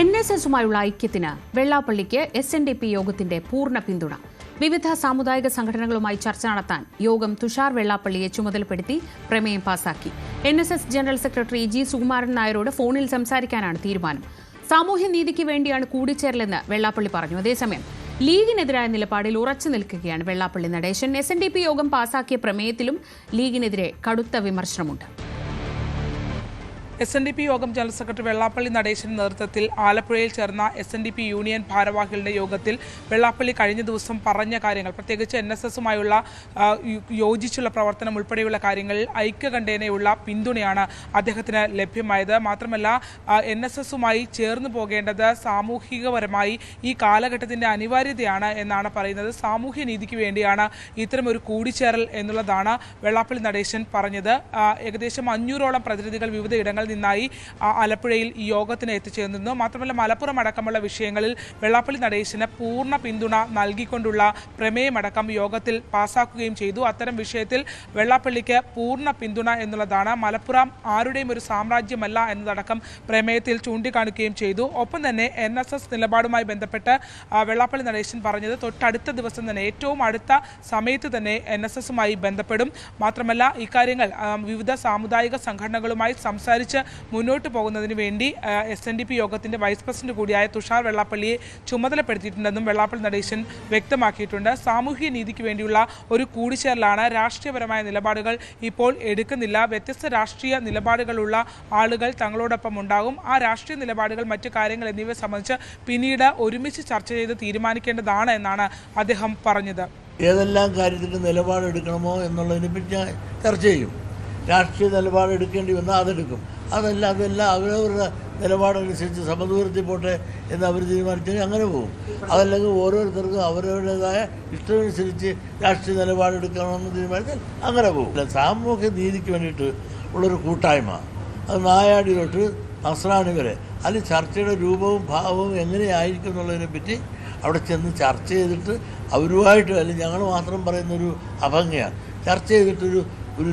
NSSുമായുള്ള ഐക്യത്തിന് വെള്ളാപ്പള്ളിക്ക് SNDP യോഗത്തിന്റെ പൂർണ്ണ പിന്തുണ. വിവിധ സാമുദായിക സംഘടനകളുമായി ചർച്ച നടത്താൻ യോഗം തുഷാർ വെള്ളാപ്പള്ളിയെ ചുമതലപ്പെടുത്തി പ്രമേയം പാസാക്കി. NSS general secretary G. Sukumaran നായരോട് ഫോണിൽ സംസാരിക്കാനാണ് തീരുമാനം. സാമൂഹ്യനീതിക്ക് വേണ്ടിയാണ് കൂടിച്ചേരലെന്ന് വെള്ളാപ്പള്ളി പറഞ്ഞു. അതേസമയം ലീഗിനെതിരായ നിലപാടിൽ ഉറച്ചു നിൽക്കുകയാണ് വെള്ളാപ്പള്ളി നടേശൻ. SNDP യോഗം പാസാക്കിയ പ്രമേയത്തിലും ലീഗിനെതിരെ കടുത്ത വിമർശനമുണ്ട്. SNDP യോഗം ജനറൽ സെക്രട്ടറി വെള്ളാപ്പള്ളി നടേശന്റെ നേതൃത്വത്തിൽ ആലപ്പുഴയിൽ ചേർന്ന SNDP യൂണിയൻ ഭാരവാഹികളുടെ യോഗത്തിൽ വെള്ളാപ്പള്ളി കഴിഞ്ഞ ദിവസം പറഞ്ഞ കാര്യങ്ങൾ, പ്രത്യേകിച്ച് NSSുമായുള്ള യോജിച്ചുള്ള പ്രവർത്തനം ഉൾപ്പെടെയുള്ള കാര്യങ്ങളിൽ ഐക്യകണ്ഠേനയുള്ള പിന്തുണയാണ് അദ്ദേഹത്തിന് ലഭ്യമായത്. മാത്രമല്ല NSSുമായി ചേർന്ന് പോകേണ്ടത് സാമൂഹികപരമായി ഈ കാലഘട്ടത്തിന്റെ അനിവാര്യതയാണ് എന്നാണ് പറയുന്നത്. സാമൂഹ്യ നീതിക്ക് വേണ്ടിയാണ് ഇത്തരമൊരു കൂടിച്ചേരൽ എന്നുള്ളതാണ് വെള്ളാപ്പള്ളി നടേശൻ പറഞ്ഞത്. ഏകദേശം 500ഓളം പ്രതിനിധികൾ വിവിധ ഇടങ്ങളിൽ നിന്നായി ആലപ്പുഴയിൽ ഈ യോഗത്തിന് എത്തിച്ചേർന്നിരുന്നു. മാത്രമല്ല മലപ്പുറം അടക്കമുള്ള വിഷയങ്ങളിൽ വെള്ളാപ്പള്ളി നടേശന് പൂർണ്ണ പിന്തുണ നൽകിക്കൊണ്ടുള്ള പ്രമേയമടക്കം യോഗത്തിൽ പാസാക്കുകയും ചെയ്തു. അത്തരം വിഷയത്തിൽ വെള്ളാപ്പള്ളിക്ക് പൂർണ്ണ പിന്തുണ എന്നുള്ളതാണ്. മലപ്പുറം ആരുടെയും ഒരു സാമ്രാജ്യമല്ല എന്നതടക്കം പ്രമേയത്തിൽ ചൂണ്ടിക്കാണിക്കുകയും ചെയ്തു. ഒപ്പം തന്നെ NSS നിലപാടുമായി ബന്ധപ്പെട്ട് വെള്ളാപ്പള്ളി നടേശൻ പറഞ്ഞത് തൊട്ടടുത്ത ദിവസം തന്നെ, ഏറ്റവും അടുത്ത സമയത്ത് തന്നെ NSSുമായി ബന്ധപ്പെടും. മാത്രമല്ല ഇക്കാര്യങ്ങൾ വിവിധ സാമുദായിക സംഘടനകളുമായി സംസാരിച്ച് മുന്നോട്ട് പോകുന്നതിന് വേണ്ടി SNDP യോഗത്തിന്റെ വൈസ് പ്രസിഡന്റ് കൂടിയായ തുഷാർ വെള്ളാപ്പള്ളിയെ ചുമതലപ്പെടുത്തിയിട്ടുണ്ടെന്നും വെള്ളാപ്പള്ളി നടേശൻ വ്യക്തമാക്കിയിട്ടുണ്ട്. സാമൂഹ്യ നീതിക്ക് വേണ്ടിയുള്ള ഒരു കൂടിച്ചേരലാണ്. രാഷ്ട്രീയപരമായ നിലപാടുകൾ ഇപ്പോൾ എടുക്കുന്നില്ല. വ്യത്യസ്ത രാഷ്ട്രീയ നിലപാടുകളുള്ള ആളുകൾ തങ്ങളോടൊപ്പം ഉണ്ടാകും. ആ രാഷ്ട്രീയ നിലപാടുകൾ, മറ്റു കാര്യങ്ങൾ എന്നിവയെ സംബന്ധിച്ച് പിന്നീട് ഒരുമിച്ച് ചർച്ച ചെയ്ത് തീരുമാനിക്കേണ്ടതാണ് എന്നാണ് അദ്ദേഹം പറഞ്ഞത്. ഏതെല്ലാം കാര്യത്തിൽ നിലപാടെടുക്കണമോ എന്നുള്ളതിനെപ്പറ്റി ചർച്ച ചെയ്യും. രാഷ്ട്രീയ നിലപാടെടുക്കേണ്ടി വന്നാൽ അതെടുക്കും. അതെല്ലാം അവരവരുടെ നിലപാടനുസരിച്ച് സമദൂരത്തിൽ പോട്ടെ എന്ന് അവർ തീരുമാനിച്ചാൽ അങ്ങനെ പോകും. അതല്ലെങ്കിൽ ഓരോരുത്തർക്കും അവരവരുടേതായ ഇഷ്ടമനുസരിച്ച് രാഷ്ട്രീയ നിലപാടെടുക്കണമെന്ന് തീരുമാനിച്ചാൽ അങ്ങനെ പോകും. സാമൂഹ്യ നീതിക്ക് വേണ്ടിയിട്ട് ഉള്ളൊരു കൂട്ടായ്മ, അത് നായാടി തൊട്ട് നസ്രാണി വരെ, അതിൽ ചർച്ചയുടെ രൂപവും ഭാവവും എങ്ങനെയായിരിക്കും എന്നുള്ളതിനെപ്പറ്റി അവിടെ ചെന്ന് ചർച്ച ചെയ്തിട്ട് അവരുമായിട്ട്, അല്ലെങ്കിൽ ഞങ്ങൾ മാത്രം പറയുന്നൊരു അഭംഗിയാണ്, ചർച്ച ചെയ്തിട്ടൊരു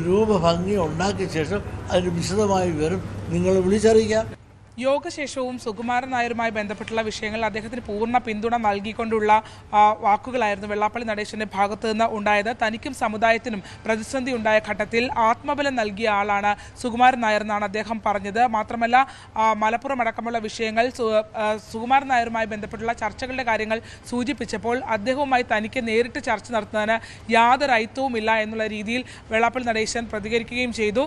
രൂപഭംഗി ഉണ്ടാക്കിയ ശേഷം അതിന് വിശദമായ വിവരം നിങ്ങൾ വിളിച്ചറിയിക്കാം. യോഗശേഷവും സുകുമാരൻ നായരുമായി ബന്ധപ്പെട്ടുള്ള വിഷയങ്ങളിൽ അദ്ദേഹത്തിന് പൂർണ്ണ പിന്തുണ നൽകിക്കൊണ്ടുള്ള വാക്കുകളായിരുന്നു വെള്ളാപ്പള്ളി നടേശന്റെ ഭാഗത്തു നിന്ന് ഉണ്ടായത്. തനിക്കും സമുദായത്തിനും പ്രതിസന്ധി ഉണ്ടായ ഘട്ടത്തിൽ ആത്മബലം നൽകിയ ആളാണ് സുകുമാരൻ നായർ എന്നാണ് അദ്ദേഹം പറഞ്ഞത്. മാത്രമല്ല, മലപ്പുറം അടക്കമുള്ള വിഷയങ്ങൾ സുകുമാരൻ നായരുമായി ബന്ധപ്പെട്ടുള്ള ചർച്ചകളുടെ കാര്യങ്ങൾ സൂചിപ്പിച്ചപ്പോൾ അദ്ദേഹവുമായി തനിക്ക് നേരിട്ട് ചർച്ച നടത്തുന്നതിന് യാതൊരു അയിത്തവുമില്ല എന്നുള്ള രീതിയിൽ വെള്ളാപ്പള്ളി നടേശൻ പ്രതികരിക്കുകയും ചെയ്തു.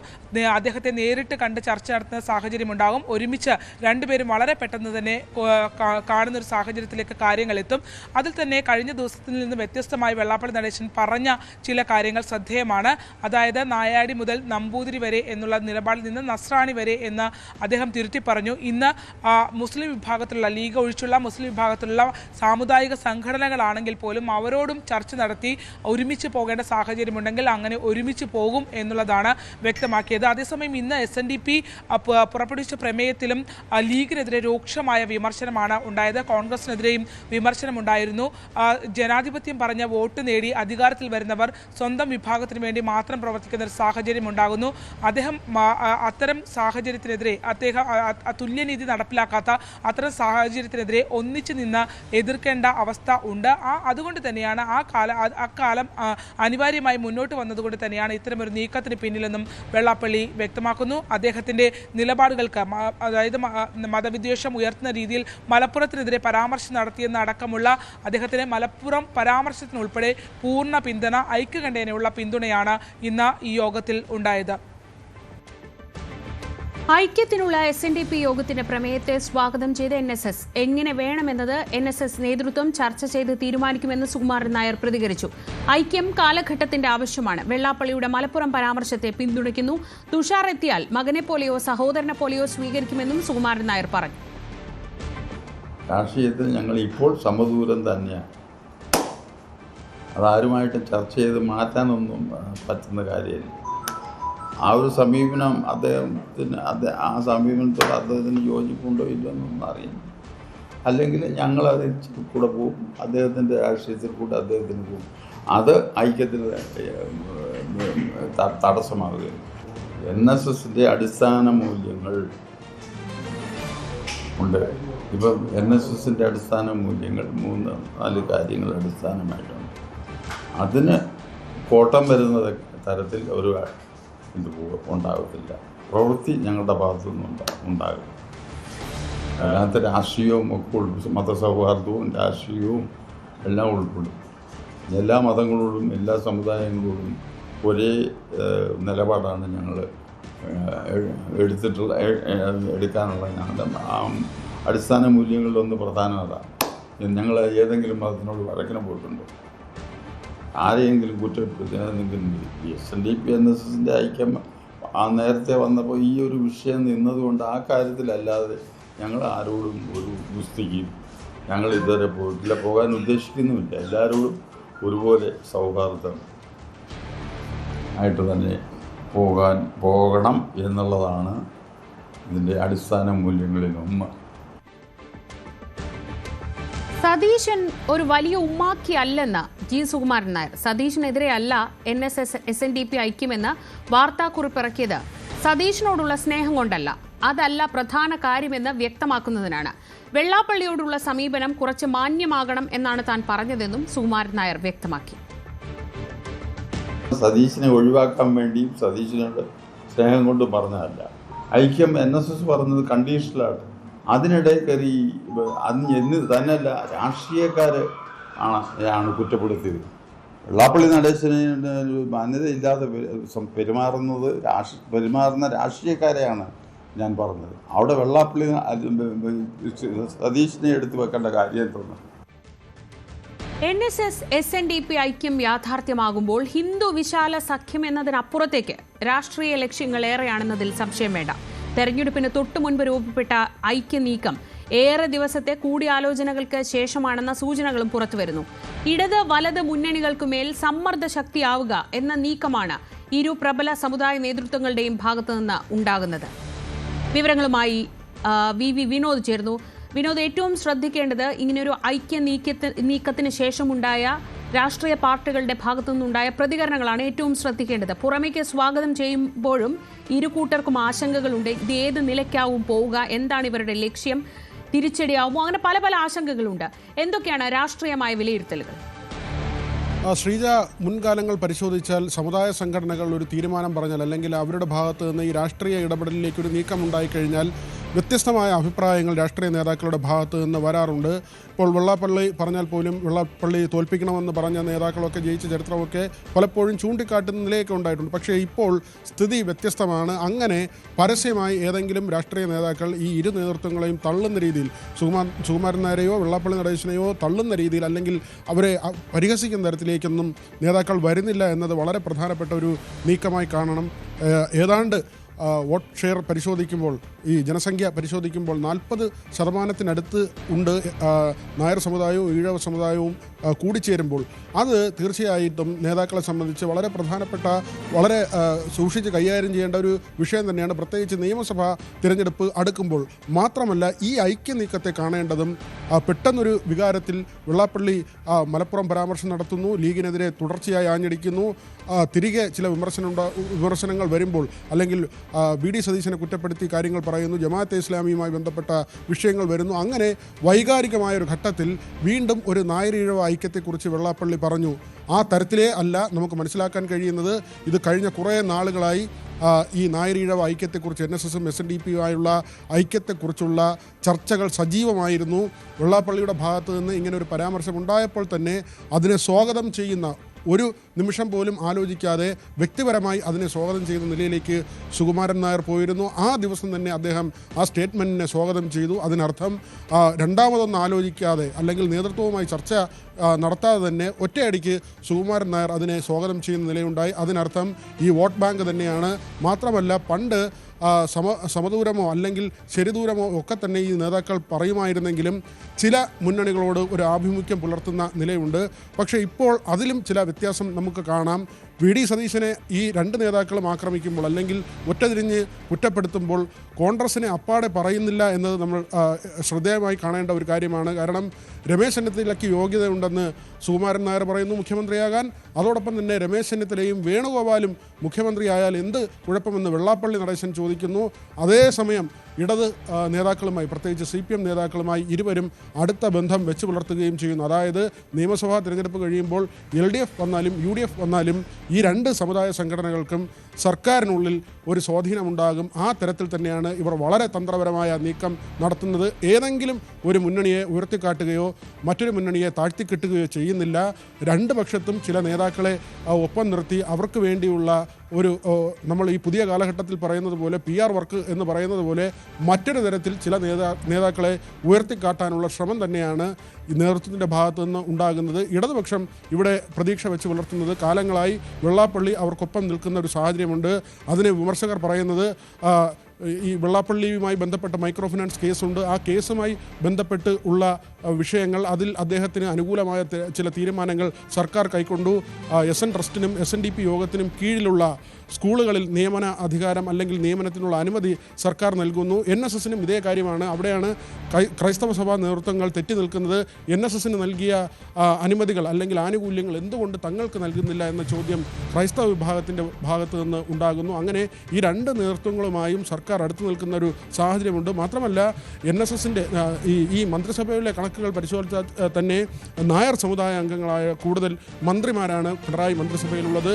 അദ്ദേഹത്തെ നേരിട്ട് കണ്ട് ചർച്ച നടത്തുന്ന സാഹചര്യമുണ്ടാകും. ഒരുമിച്ച് രണ്ടുപേരും വളരെ പെട്ടെന്ന് തന്നെ കാണുന്ന ഒരു സാഹചര്യത്തിലേക്ക് കാര്യങ്ങൾ എത്തും. അതിൽ തന്നെ കഴിഞ്ഞ ദിവസത്തിൽ നിന്ന് വ്യത്യസ്തമായി വെള്ളാപ്പള്ളി നടേശൻ പറഞ്ഞ ചില കാര്യങ്ങൾ ശ്രദ്ധേയമാണ്. അതായത് നായാടി മുതൽ നമ്പൂതിരി വരെ എന്നുള്ള നിലപാടിൽ നിന്ന് നസ്രാണി വരെ എന്ന് അദ്ദേഹം തിരുത്തി പറഞ്ഞു. ഇന്ന് മുസ്ലിം വിഭാഗത്തിലുള്ള, ലീഗ് ഒഴിച്ചുള്ള മുസ്ലിം വിഭാഗത്തിലുള്ള സാമുദായിക സംഘടനകളാണെങ്കിൽ പോലും അവരോടും ചർച്ച നടത്തി ഒരുമിച്ച് പോകേണ്ട സാഹചര്യമുണ്ടെങ്കിൽ അങ്ങനെ ഒരുമിച്ച് പോകും എന്നുള്ളതാണ് വ്യക്തമാക്കിയത്. അതേസമയം ഇന്ന് SNDP പുറപ്പെടുവിച്ച പ്രമേയത്തിലും ലീഗിനെതിരെ രൂക്ഷമായ വിമർശനമാണ് ഉണ്ടായത്. കോൺഗ്രസിനെതിരെയും വിമർശനമുണ്ടായിരുന്നു. ജനാധിപത്യം പറഞ്ഞ വോട്ട് നേടി അധികാരത്തിൽ വരുന്നവർ സ്വന്തം വിഭാഗത്തിന് വേണ്ടി മാത്രം പ്രവർത്തിക്കുന്ന ഒരു സാഹചര്യം ഉണ്ടാകുന്നു. അദ്ദേഹം അത്തരം സാഹചര്യത്തിനെതിരെ, അദ്ദേഹം തുല്യനീതി നടപ്പിലാക്കാത്ത അത്തരം സാഹചര്യത്തിനെതിരെ ഒന്നിച്ചു നിന്ന് എതിർക്കേണ്ട അവസ്ഥ ഉണ്ട്. അതുകൊണ്ട് തന്നെയാണ് അക്കാലം അനിവാര്യമായി മുന്നോട്ട് വന്നതുകൊണ്ട് തന്നെയാണ് ഇത്തരമൊരു നീക്കത്തിന് പിന്നിലെന്നും വെള്ളാപ്പള്ളി വ്യക്തമാക്കുന്നു. അദ്ദേഹത്തിൻ്റെ നിലപാടുകൾക്ക്, അതായത് മതവിദ്വേഷം ഉയർത്തുന്ന രീതിയിൽ മലപ്പുറത്തിനെതിരെ പരാമർശം നടത്തിയെന്ന അടക്കമുള്ള അദ്ദേഹത്തിന് മലപ്പുറം പരാമർശത്തിനുൾപ്പെടെ പൂർണ്ണ പിന്തുണ, ഐക്യകണ്ഠേനയുള്ള പിന്തുണയാണ് ഇന്ന് ഈ യോഗത്തിൽ ഉണ്ടായത്. ഐക്യത്തിനുള്ള SNDP യോഗത്തിന്റെ പ്രമേയത്തെ സ്വാഗതം ചെയ്ത NSS എങ്ങനെ വേണമെന്നത് NSS നേതൃത്വം ചർച്ച ചെയ്ത് തീരുമാനിക്കുമെന്ന് സുകുമാരൻ നായർ പ്രതികരിച്ചു. ഐക്യം കാലഘട്ടത്തിന്റെ ആവശ്യമാണ്. വെള്ളാപ്പള്ളിയുടെ മലപ്പുറം പരാമർശത്തെ പിന്തുണയ്ക്കുന്നു. തുഷാർ എത്തിയാൽ മകനെ പോലെയോ സഹോദരനെ പോലെയോ സ്വീകരിക്കുമെന്നും സുകുമാരൻ നായർ പറഞ്ഞു. രാഷ്ട്രീയത്തിൽ ഞങ്ങൾ ഇപ്പോൾ സമദൂരം തന്നെയാണ്. അതാരുമായിട്ടും ചർച്ച ചെയ്ത് മാറ്റാനൊന്നും പറ്റുന്ന കാര്യമില്ല. ആ ഒരു സമീപനം ആ സമീപനത്തോട് അദ്ദേഹത്തിന് യോജിപ്പുണ്ടോ ഇല്ലെന്നൊന്നും അറിയില്ല. അല്ലെങ്കിൽ ഞങ്ങളത് കൂടെ പോകും, അദ്ദേഹത്തിൻ്റെ രാഷ്ട്രീയത്തിൽ കൂടെ അദ്ദേഹത്തിന് പോകും. അത് ഐക്യത്തിൽ തടസ്സമാവുകയും NSSൻ്റെ അടിസ്ഥാന മൂല്യങ്ങൾ ഉണ്ട്. ഇപ്പം NSSൻ്റെ അടിസ്ഥാന മൂല്യങ്ങൾ 3-4 കാര്യങ്ങൾ അടിസ്ഥാനമായിട്ടുണ്ട്. അതിന് കോട്ടം വരുന്ന തരത്തിൽ ഒരു ഇത് ഉണ്ടാകത്തില്ല. പ്രവൃത്തി ഞങ്ങളുടെ ഭാഗത്തു നിന്നും ഉണ്ടാകും. അതിനകത്ത് രാഷ്ട്രീയവും ഒക്കെ ഉൾപ്പെടും. മതസൗഹാർദ്ദവും രാഷ്ട്രീയവും എല്ലാം ഉൾപ്പെടും. എല്ലാ മതങ്ങളോടും എല്ലാ സമുദായങ്ങളോടും ഒരേ നിലപാടാണ് ഞങ്ങൾ എടുക്കാനുള്ള ഞങ്ങളുടെ അടിസ്ഥാന മൂല്യങ്ങളിലൊന്ന് പ്രധാനം അതാണ്. ഞങ്ങൾ ഏതെങ്കിലും മതത്തിനോട് വഴക്കിന് പോയിട്ടുണ്ടോ? ആരെയെങ്കിലും കുറ്റപ്പെടുത്തുന്നതെങ്കിലും SNDP NSSൻ്റെ ഐക്യം നേരത്തെ വന്നപ്പോൾ ഈ ഒരു വിഷയം നിന്നതുകൊണ്ട് ആ കാര്യത്തിലല്ലാതെ ഞങ്ങൾ ആരോടും ഒരു ഗുസ്തിക്കും ഞങ്ങൾ ഇതുവരെ പോയിട്ടില്ല, പോകാൻ ഉദ്ദേശിക്കുന്നുമില്ല. എല്ലാവരോടും ഒരുപോലെ സൗഹാർദ്ദം ആയിട്ട് തന്നെ പോകണം എന്നുള്ളതാണ് ഇതിൻ്റെ അടിസ്ഥാന മൂല്യങ്ങളിലൊന്ന്. സതീശൻ ഒരു വലിയ ഉമ്മാക്കി അല്ലെന്ന് G. സുകുമാരൻ നായർ. സതീശനെതിരെ അല്ല NSS SNDP ഐക്യമെന്ന് വാർത്താക്കുറിപ്പിറക്കിയത് സതീശനോടുള്ള സ്നേഹം കൊണ്ടല്ല, അതല്ല പ്രധാന കാര്യമെന്ന് വ്യക്തമാക്കുന്നതിനാണ്. വെള്ളാപ്പള്ളിയോടുള്ള സമീപനം കുറച്ച് മാന്യമാകണം എന്നാണ് താൻ പറഞ്ഞതെന്നും സുകുമാരൻ നായർ വ്യക്തമാക്കി. സതീശനെ ഒഴിവാക്കാൻ വേണ്ടിയും സതീശനോട് സ്നേഹം കൊണ്ട് പറഞ്ഞതല്ല. ഐക്യം NSS പറഞ്ഞത് കണ്ടീഷണലാണ്. അതിനിടെ കയറി എന്ന് തന്നെയല്ല രാഷ്ട്രീയക്കാർ ആണ് കുറ്റപ്പെടുത്തിയത്. വെള്ളാപ്പള്ളി നടേശന് മാന്യതയില്ലാതെ പെരുമാറുന്ന രാഷ്ട്രീയക്കാരെയാണ് ഞാൻ പറഞ്ഞത്. അവിടെ വെള്ളാപ്പള്ളി സതീശനെ എടുത്തു വെക്കേണ്ട കാര്യം തോന്നുന്നു. NSS SNDP ഐക്യം യാഥാർത്ഥ്യമാകുമ്പോൾ ഹിന്ദു വിശാല സഖ്യം എന്നതിനപ്പുറത്തേക്ക് രാഷ്ട്രീയ ലക്ഷ്യങ്ങൾ ഏറെയാണെന്നതിൽ സംശയം വേണ്ട. തെരഞ്ഞെടുപ്പിന് തൊട്ടുമുൻപ് രൂപപ്പെട്ട ഐക്യ നീക്കം ഏറെ ദിവസത്തെ കൂടിയാലോചനകൾക്ക് ശേഷമാണെന്ന സൂചനകളും പുറത്തുവരുന്നു. ഇടത് വലത് മുന്നണികൾക്കുമേൽ സമ്മർദ്ദ ശക്തിയാവുക എന്ന നീക്കമാണ് ഇരു പ്രബല സമുദായ നേതൃത്വങ്ങളുടെയും ഭാഗത്തുനിന്ന് ഉണ്ടാകുന്നത്. വിവരങ്ങളുമായി VV വിനോദ് ചേർന്നു. വിനോദ്, ഏറ്റവും ശ്രദ്ധിക്കേണ്ടത് ഇങ്ങനെയൊരു ഐക്യ നീക്കത്തിന് ശേഷമുണ്ടായ രാഷ്ട്രീയ പാർട്ടികളുടെ ഭാഗത്തുനിന്നുണ്ടായ പ്രതികരണങ്ങളാണ് ഏറ്റവും ശ്രദ്ധിക്കേണ്ടത്. പുറമേക്ക് സ്വാഗതം ചെയ്യുമ്പോഴും ഇരു കൂട്ടർക്കും ആശങ്കകളുണ്ട്. ഇത് ഏത് നിലയ്ക്കാവും പോവുക, എന്താണ് ഇവരുടെ ലക്ഷ്യം, തിരിച്ചടിയാവുമോ, അങ്ങനെ പല പല ആശങ്കകളുണ്ട്. എന്തൊക്കെയാണ് രാഷ്ട്രീയമായ വിലയിരുത്തലുകൾ? ശ്രീജ, മുൻകാലങ്ങൾ പരിശോധിച്ചാൽ സമുദായ സംഘടനകൾ ഒരു തീരുമാനം പറഞ്ഞാൽ അല്ലെങ്കിൽ അവരുടെ ഭാഗത്ത് നിന്ന് ഈ രാഷ്ട്രീയ ഇടപെടലിലേക്ക് ഒരു നീക്കം ഉണ്ടായിക്കഴിഞ്ഞാൽ വ്യത്യസ്തമായ അഭിപ്രായങ്ങൾ രാഷ്ട്രീയ നേതാക്കളുടെ ഭാഗത്ത് നിന്ന് വരാറുണ്ട്. ഇപ്പോൾ വെള്ളാപ്പള്ളി പറഞ്ഞാൽ പോലും വെള്ളാപ്പള്ളി തോൽപ്പിക്കണമെന്ന് പറഞ്ഞ നേതാക്കളൊക്കെ ജയിച്ച ചരിത്രമൊക്കെ പലപ്പോഴും ചൂണ്ടിക്കാട്ടുന്ന നിലയൊക്കെ ഉണ്ടായിട്ടുണ്ട്. പക്ഷേ ഇപ്പോൾ സ്ഥിതി വ്യത്യസ്തമാണ്. അങ്ങനെ പരസ്യമായി ഏതെങ്കിലും രാഷ്ട്രീയ നേതാക്കൾ ഈ ഇരു നേതൃത്വങ്ങളെയും തള്ളുന്ന രീതിയിൽ, സുകുമാരൻ നായരെയോ വെള്ളാപ്പള്ളി നടേശനെയോ തള്ളുന്ന രീതിയിൽ അല്ലെങ്കിൽ അവരെ പരിഹസിക്കുന്ന തരത്തിലേക്കൊന്നും നേതാക്കൾ വരുന്നില്ല എന്നത് വളരെ പ്രധാനപ്പെട്ട ഒരു നീക്കമായി കാണണം. ഏതാണ്ട് വോട്ട് ഷെയർ പരിശോധിക്കുമ്പോൾ, ഈ ജനസംഖ്യ പരിശോധിക്കുമ്പോൾ 40% ഉണ്ട് നായർ സമുദായവും ഈഴവ സമുദായവും കൂടിച്ചേരുമ്പോൾ. അത് തീർച്ചയായിട്ടും നേതാക്കളെ സംബന്ധിച്ച് വളരെ പ്രധാനപ്പെട്ട, വളരെ സൂക്ഷിച്ച് കൈകാര്യം ചെയ്യേണ്ട ഒരു വിഷയം തന്നെയാണ്, പ്രത്യേകിച്ച് നിയമസഭാ തിരഞ്ഞെടുപ്പ് അടുക്കുമ്പോൾ. മാത്രമല്ല, ഈ ഐക്യ നീക്കത്തെ കാണേണ്ടതും പെട്ടെന്നൊരു വികാരത്തിൽ വെള്ളാപ്പള്ളി മലപ്പുറം പരാമർശം നടത്തുന്നു, ലീഗിനെതിരെ തുടർച്ചയായി ആഞ്ഞടിക്കുന്നു, തിരികെ ചില വിമർശനങ്ങൾ വരുമ്പോൾ അല്ലെങ്കിൽ വി.ഡി. സതീശനെ കുറ്റപ്പെടുത്തി കാര്യങ്ങൾ പറയുന്നു, ജമാഅത്തെ ഇസ്ലാമിയുമായി ബന്ധപ്പെട്ട വിഷയങ്ങൾ വരുന്നു. അങ്ങനെ വൈകാരികമായൊരു ഘട്ടത്തിൽ വീണ്ടും ഒരു നായരീഴവ ഐക്യത്തെക്കുറിച്ച് വെള്ളാപ്പള്ളി പറഞ്ഞു. ആ തരത്തിലേ അല്ല നമുക്ക് കഴിയുന്നത്. ഇത് കഴിഞ്ഞ കുറേ നാളുകളായി ഈ നായരീഴവ ഐക്യത്തെക്കുറിച്ച് NSSും SNDPയുമായുള്ള ഐക്യത്തെക്കുറിച്ചുള്ള ചർച്ചകൾ സജീവമായിരുന്നു. വെള്ളാപ്പള്ളിയുടെ ഭാഗത്ത് നിന്ന് ഇങ്ങനെ ഒരു പരാമർശം ഉണ്ടായപ്പോൾ തന്നെ അതിനെ സ്വാഗതം ചെയ്യുന്ന, ഒരു നിമിഷം പോലും ആലോചിക്കാതെ വ്യക്തിപരമായി അതിനെ സ്വാഗതം ചെയ്യുന്ന നിലയിലേക്ക് സുകുമാരൻ നായർ പോയിരുന്നു. ആ ദിവസം തന്നെ അദ്ദേഹം ആ സ്റ്റേറ്റ്മെൻറ്റിനെ സ്വാഗതം ചെയ്തു. അതിനർത്ഥം രണ്ടാമതൊന്നും ആലോചിക്കാതെ അല്ലെങ്കിൽ നേതൃത്വവുമായി ചർച്ച നടത്താതെ തന്നെ ഒറ്റയടിക്ക് സുകുമാരൻ നായർ അതിനെ സ്വാഗതം ചെയ്യുന്ന നിലയുണ്ടായി. അതിനർത്ഥം ഈ വോട്ട് ബാങ്ക് തന്നെയാണ്. മാത്രമല്ല, പണ്ട് സമദൂരമോ അല്ലെങ്കിൽ ശരിദൂരമോ ഒക്കെ തന്നെ ഈ നേതാക്കൾ പറയുമായിരുന്നെങ്കിലും ചില മുന്നണികളോട് ഒരു ആഭിമുഖ്യം പുലർത്തുന്ന നിലയുണ്ട്. പക്ഷേ ഇപ്പോൾ അതിലും ചില വ്യത്യാസം നമുക്ക് കാണാം. വി.ഡി. സതീശനെ ഈ രണ്ട് നേതാക്കളും ആക്രമിക്കുമ്പോൾ അല്ലെങ്കിൽ ഒറ്റതിരിഞ്ഞ് കുറ്റപ്പെടുത്തുമ്പോൾ കോൺഗ്രസിനെ അപ്പാടെ പറയുന്നില്ല എന്നത് നമ്മൾ ശ്രദ്ധേയമായി കാണേണ്ട ഒരു കാര്യമാണ്. കാരണം രമേശ് ചെന്നിത്തലയ്ക്ക് യോഗ്യതയുണ്ടെന്ന് സുകുമാരൻ നായർ പറയുന്നു മുഖ്യമന്ത്രിയാകാൻ. അതോടൊപ്പം തന്നെ രമേശ് ചെന്നിത്തലയും വേണുഗോപാലും മുഖ്യമന്ത്രിയായാൽ എന്ത് കുഴപ്പമെന്ന് വെള്ളാപ്പള്ളി നടേശൻ ചോദിക്കുന്നു. അതേസമയം ഇടത് നേതാക്കളുമായി, പ്രത്യേകിച്ച് CPM നേതാക്കളുമായി ഇരുവരും അടുത്ത ബന്ധം വെച്ച് പുലർത്തുകയും ചെയ്യുന്നു. അതായത് നിയമസഭാ തിരഞ്ഞെടുപ്പ് കഴിയുമ്പോൾ LDF വന്നാലും UDF വന്നാലും ഈ രണ്ട് സമുദായ സംഘടനകൾക്കും സർക്കാരിനുള്ളിൽ ഒരു സ്വാധീനമുണ്ടാകും. ആ തരത്തിൽ തന്നെയാണ് ഇവർ വളരെ തന്ത്രപരമായ നീക്കം നടത്തുന്നത്. ഏതെങ്കിലും ഒരു മുന്നണിയെ ഉയർത്തിക്കാട്ടുകയോ മറ്റൊരു മുന്നണിയെ താഴ്ത്തിക്കെട്ടുകയോ ചെയ്യുന്നില്ല. രണ്ട് പക്ഷത്തും ചില നേതാക്കളെ ഒപ്പം നിർത്തി അവർക്ക് വേണ്ടിയുള്ള ഒരു, നമ്മൾ ഈ പുതിയ കാലഘട്ടത്തിൽ പറയുന്നത് പോലെ PR വർക്ക് എന്ന് പറയുന്നത് പോലെ മറ്റൊരു തരത്തിൽ ചില നേതാക്കളെ ഉയർത്തിക്കാട്ടാനുള്ള ശ്രമം തന്നെയാണ് ഈ നേതൃത്വത്തിൻ്റെ ഭാഗത്തു നിന്ന് ഉണ്ടാകുന്നത്. ഇടതുപക്ഷം ഇവിടെ പ്രതീക്ഷ വെച്ച് പുലർത്തുന്നത് കാലങ്ങളായി വെള്ളാപ്പള്ളി അവർക്കൊപ്പം നിൽക്കുന്ന ഒരു സാഹചര്യമുണ്ട്. അതിനെ വിമർശകർ പറയുന്നത് ഈ വെള്ളാപ്പള്ളിയുമായി ബന്ധപ്പെട്ട മൈക്രോ ഫിനാൻസ് കേസുണ്ട്. ആ കേസുമായി ബന്ധപ്പെട്ട് ഉള്ള വിഷയങ്ങൾ, അതിൽ അദ്ദേഹത്തിന് അനുകൂലമായ ചില തീരുമാനങ്ങൾ സർക്കാർ കൈക്കൊണ്ടു. SN ട്രസ്റ്റിനും SNDP യോഗത്തിനും കീഴിലുള്ള സ്കൂളുകളിൽ നിയമന അധികാരം അല്ലെങ്കിൽ നിയമനത്തിനുള്ള അനുമതി സർക്കാർ നൽകുന്നു. NSSനും ഇതേ കാര്യമാണ്. അവിടെയാണ് ക്രൈസ്തവ സഭാ നേതൃത്വങ്ങൾ തെറ്റി നിൽക്കുന്നത്. NSSന് നൽകിയ അനുമതികൾ അല്ലെങ്കിൽ ആനുകൂല്യങ്ങൾ എന്തുകൊണ്ട് തങ്ങൾക്ക് നൽകുന്നില്ല എന്ന ചോദ്യം ക്രൈസ്തവ വിഭാഗത്തിൻ്റെ ഭാഗത്തു നിന്ന് ഉണ്ടാകുന്നു. അങ്ങനെ ഈ രണ്ട് നേതൃത്വങ്ങളുമായും സർക്കാർ അടുത്ത് നിൽക്കുന്ന ഒരു സാഹചര്യമുണ്ട്. മാത്രമല്ല, NSSൻ്റെ ഈ മന്ത്രിസഭയിലെ കണക്കുകൾ പരിശോധിച്ചാൽ തന്നെ നായർ സമുദായ അംഗങ്ങളായ കൂടുതൽ മന്ത്രിമാരാണ് പിണറായി മന്ത്രിസഭയിലുള്ളത്.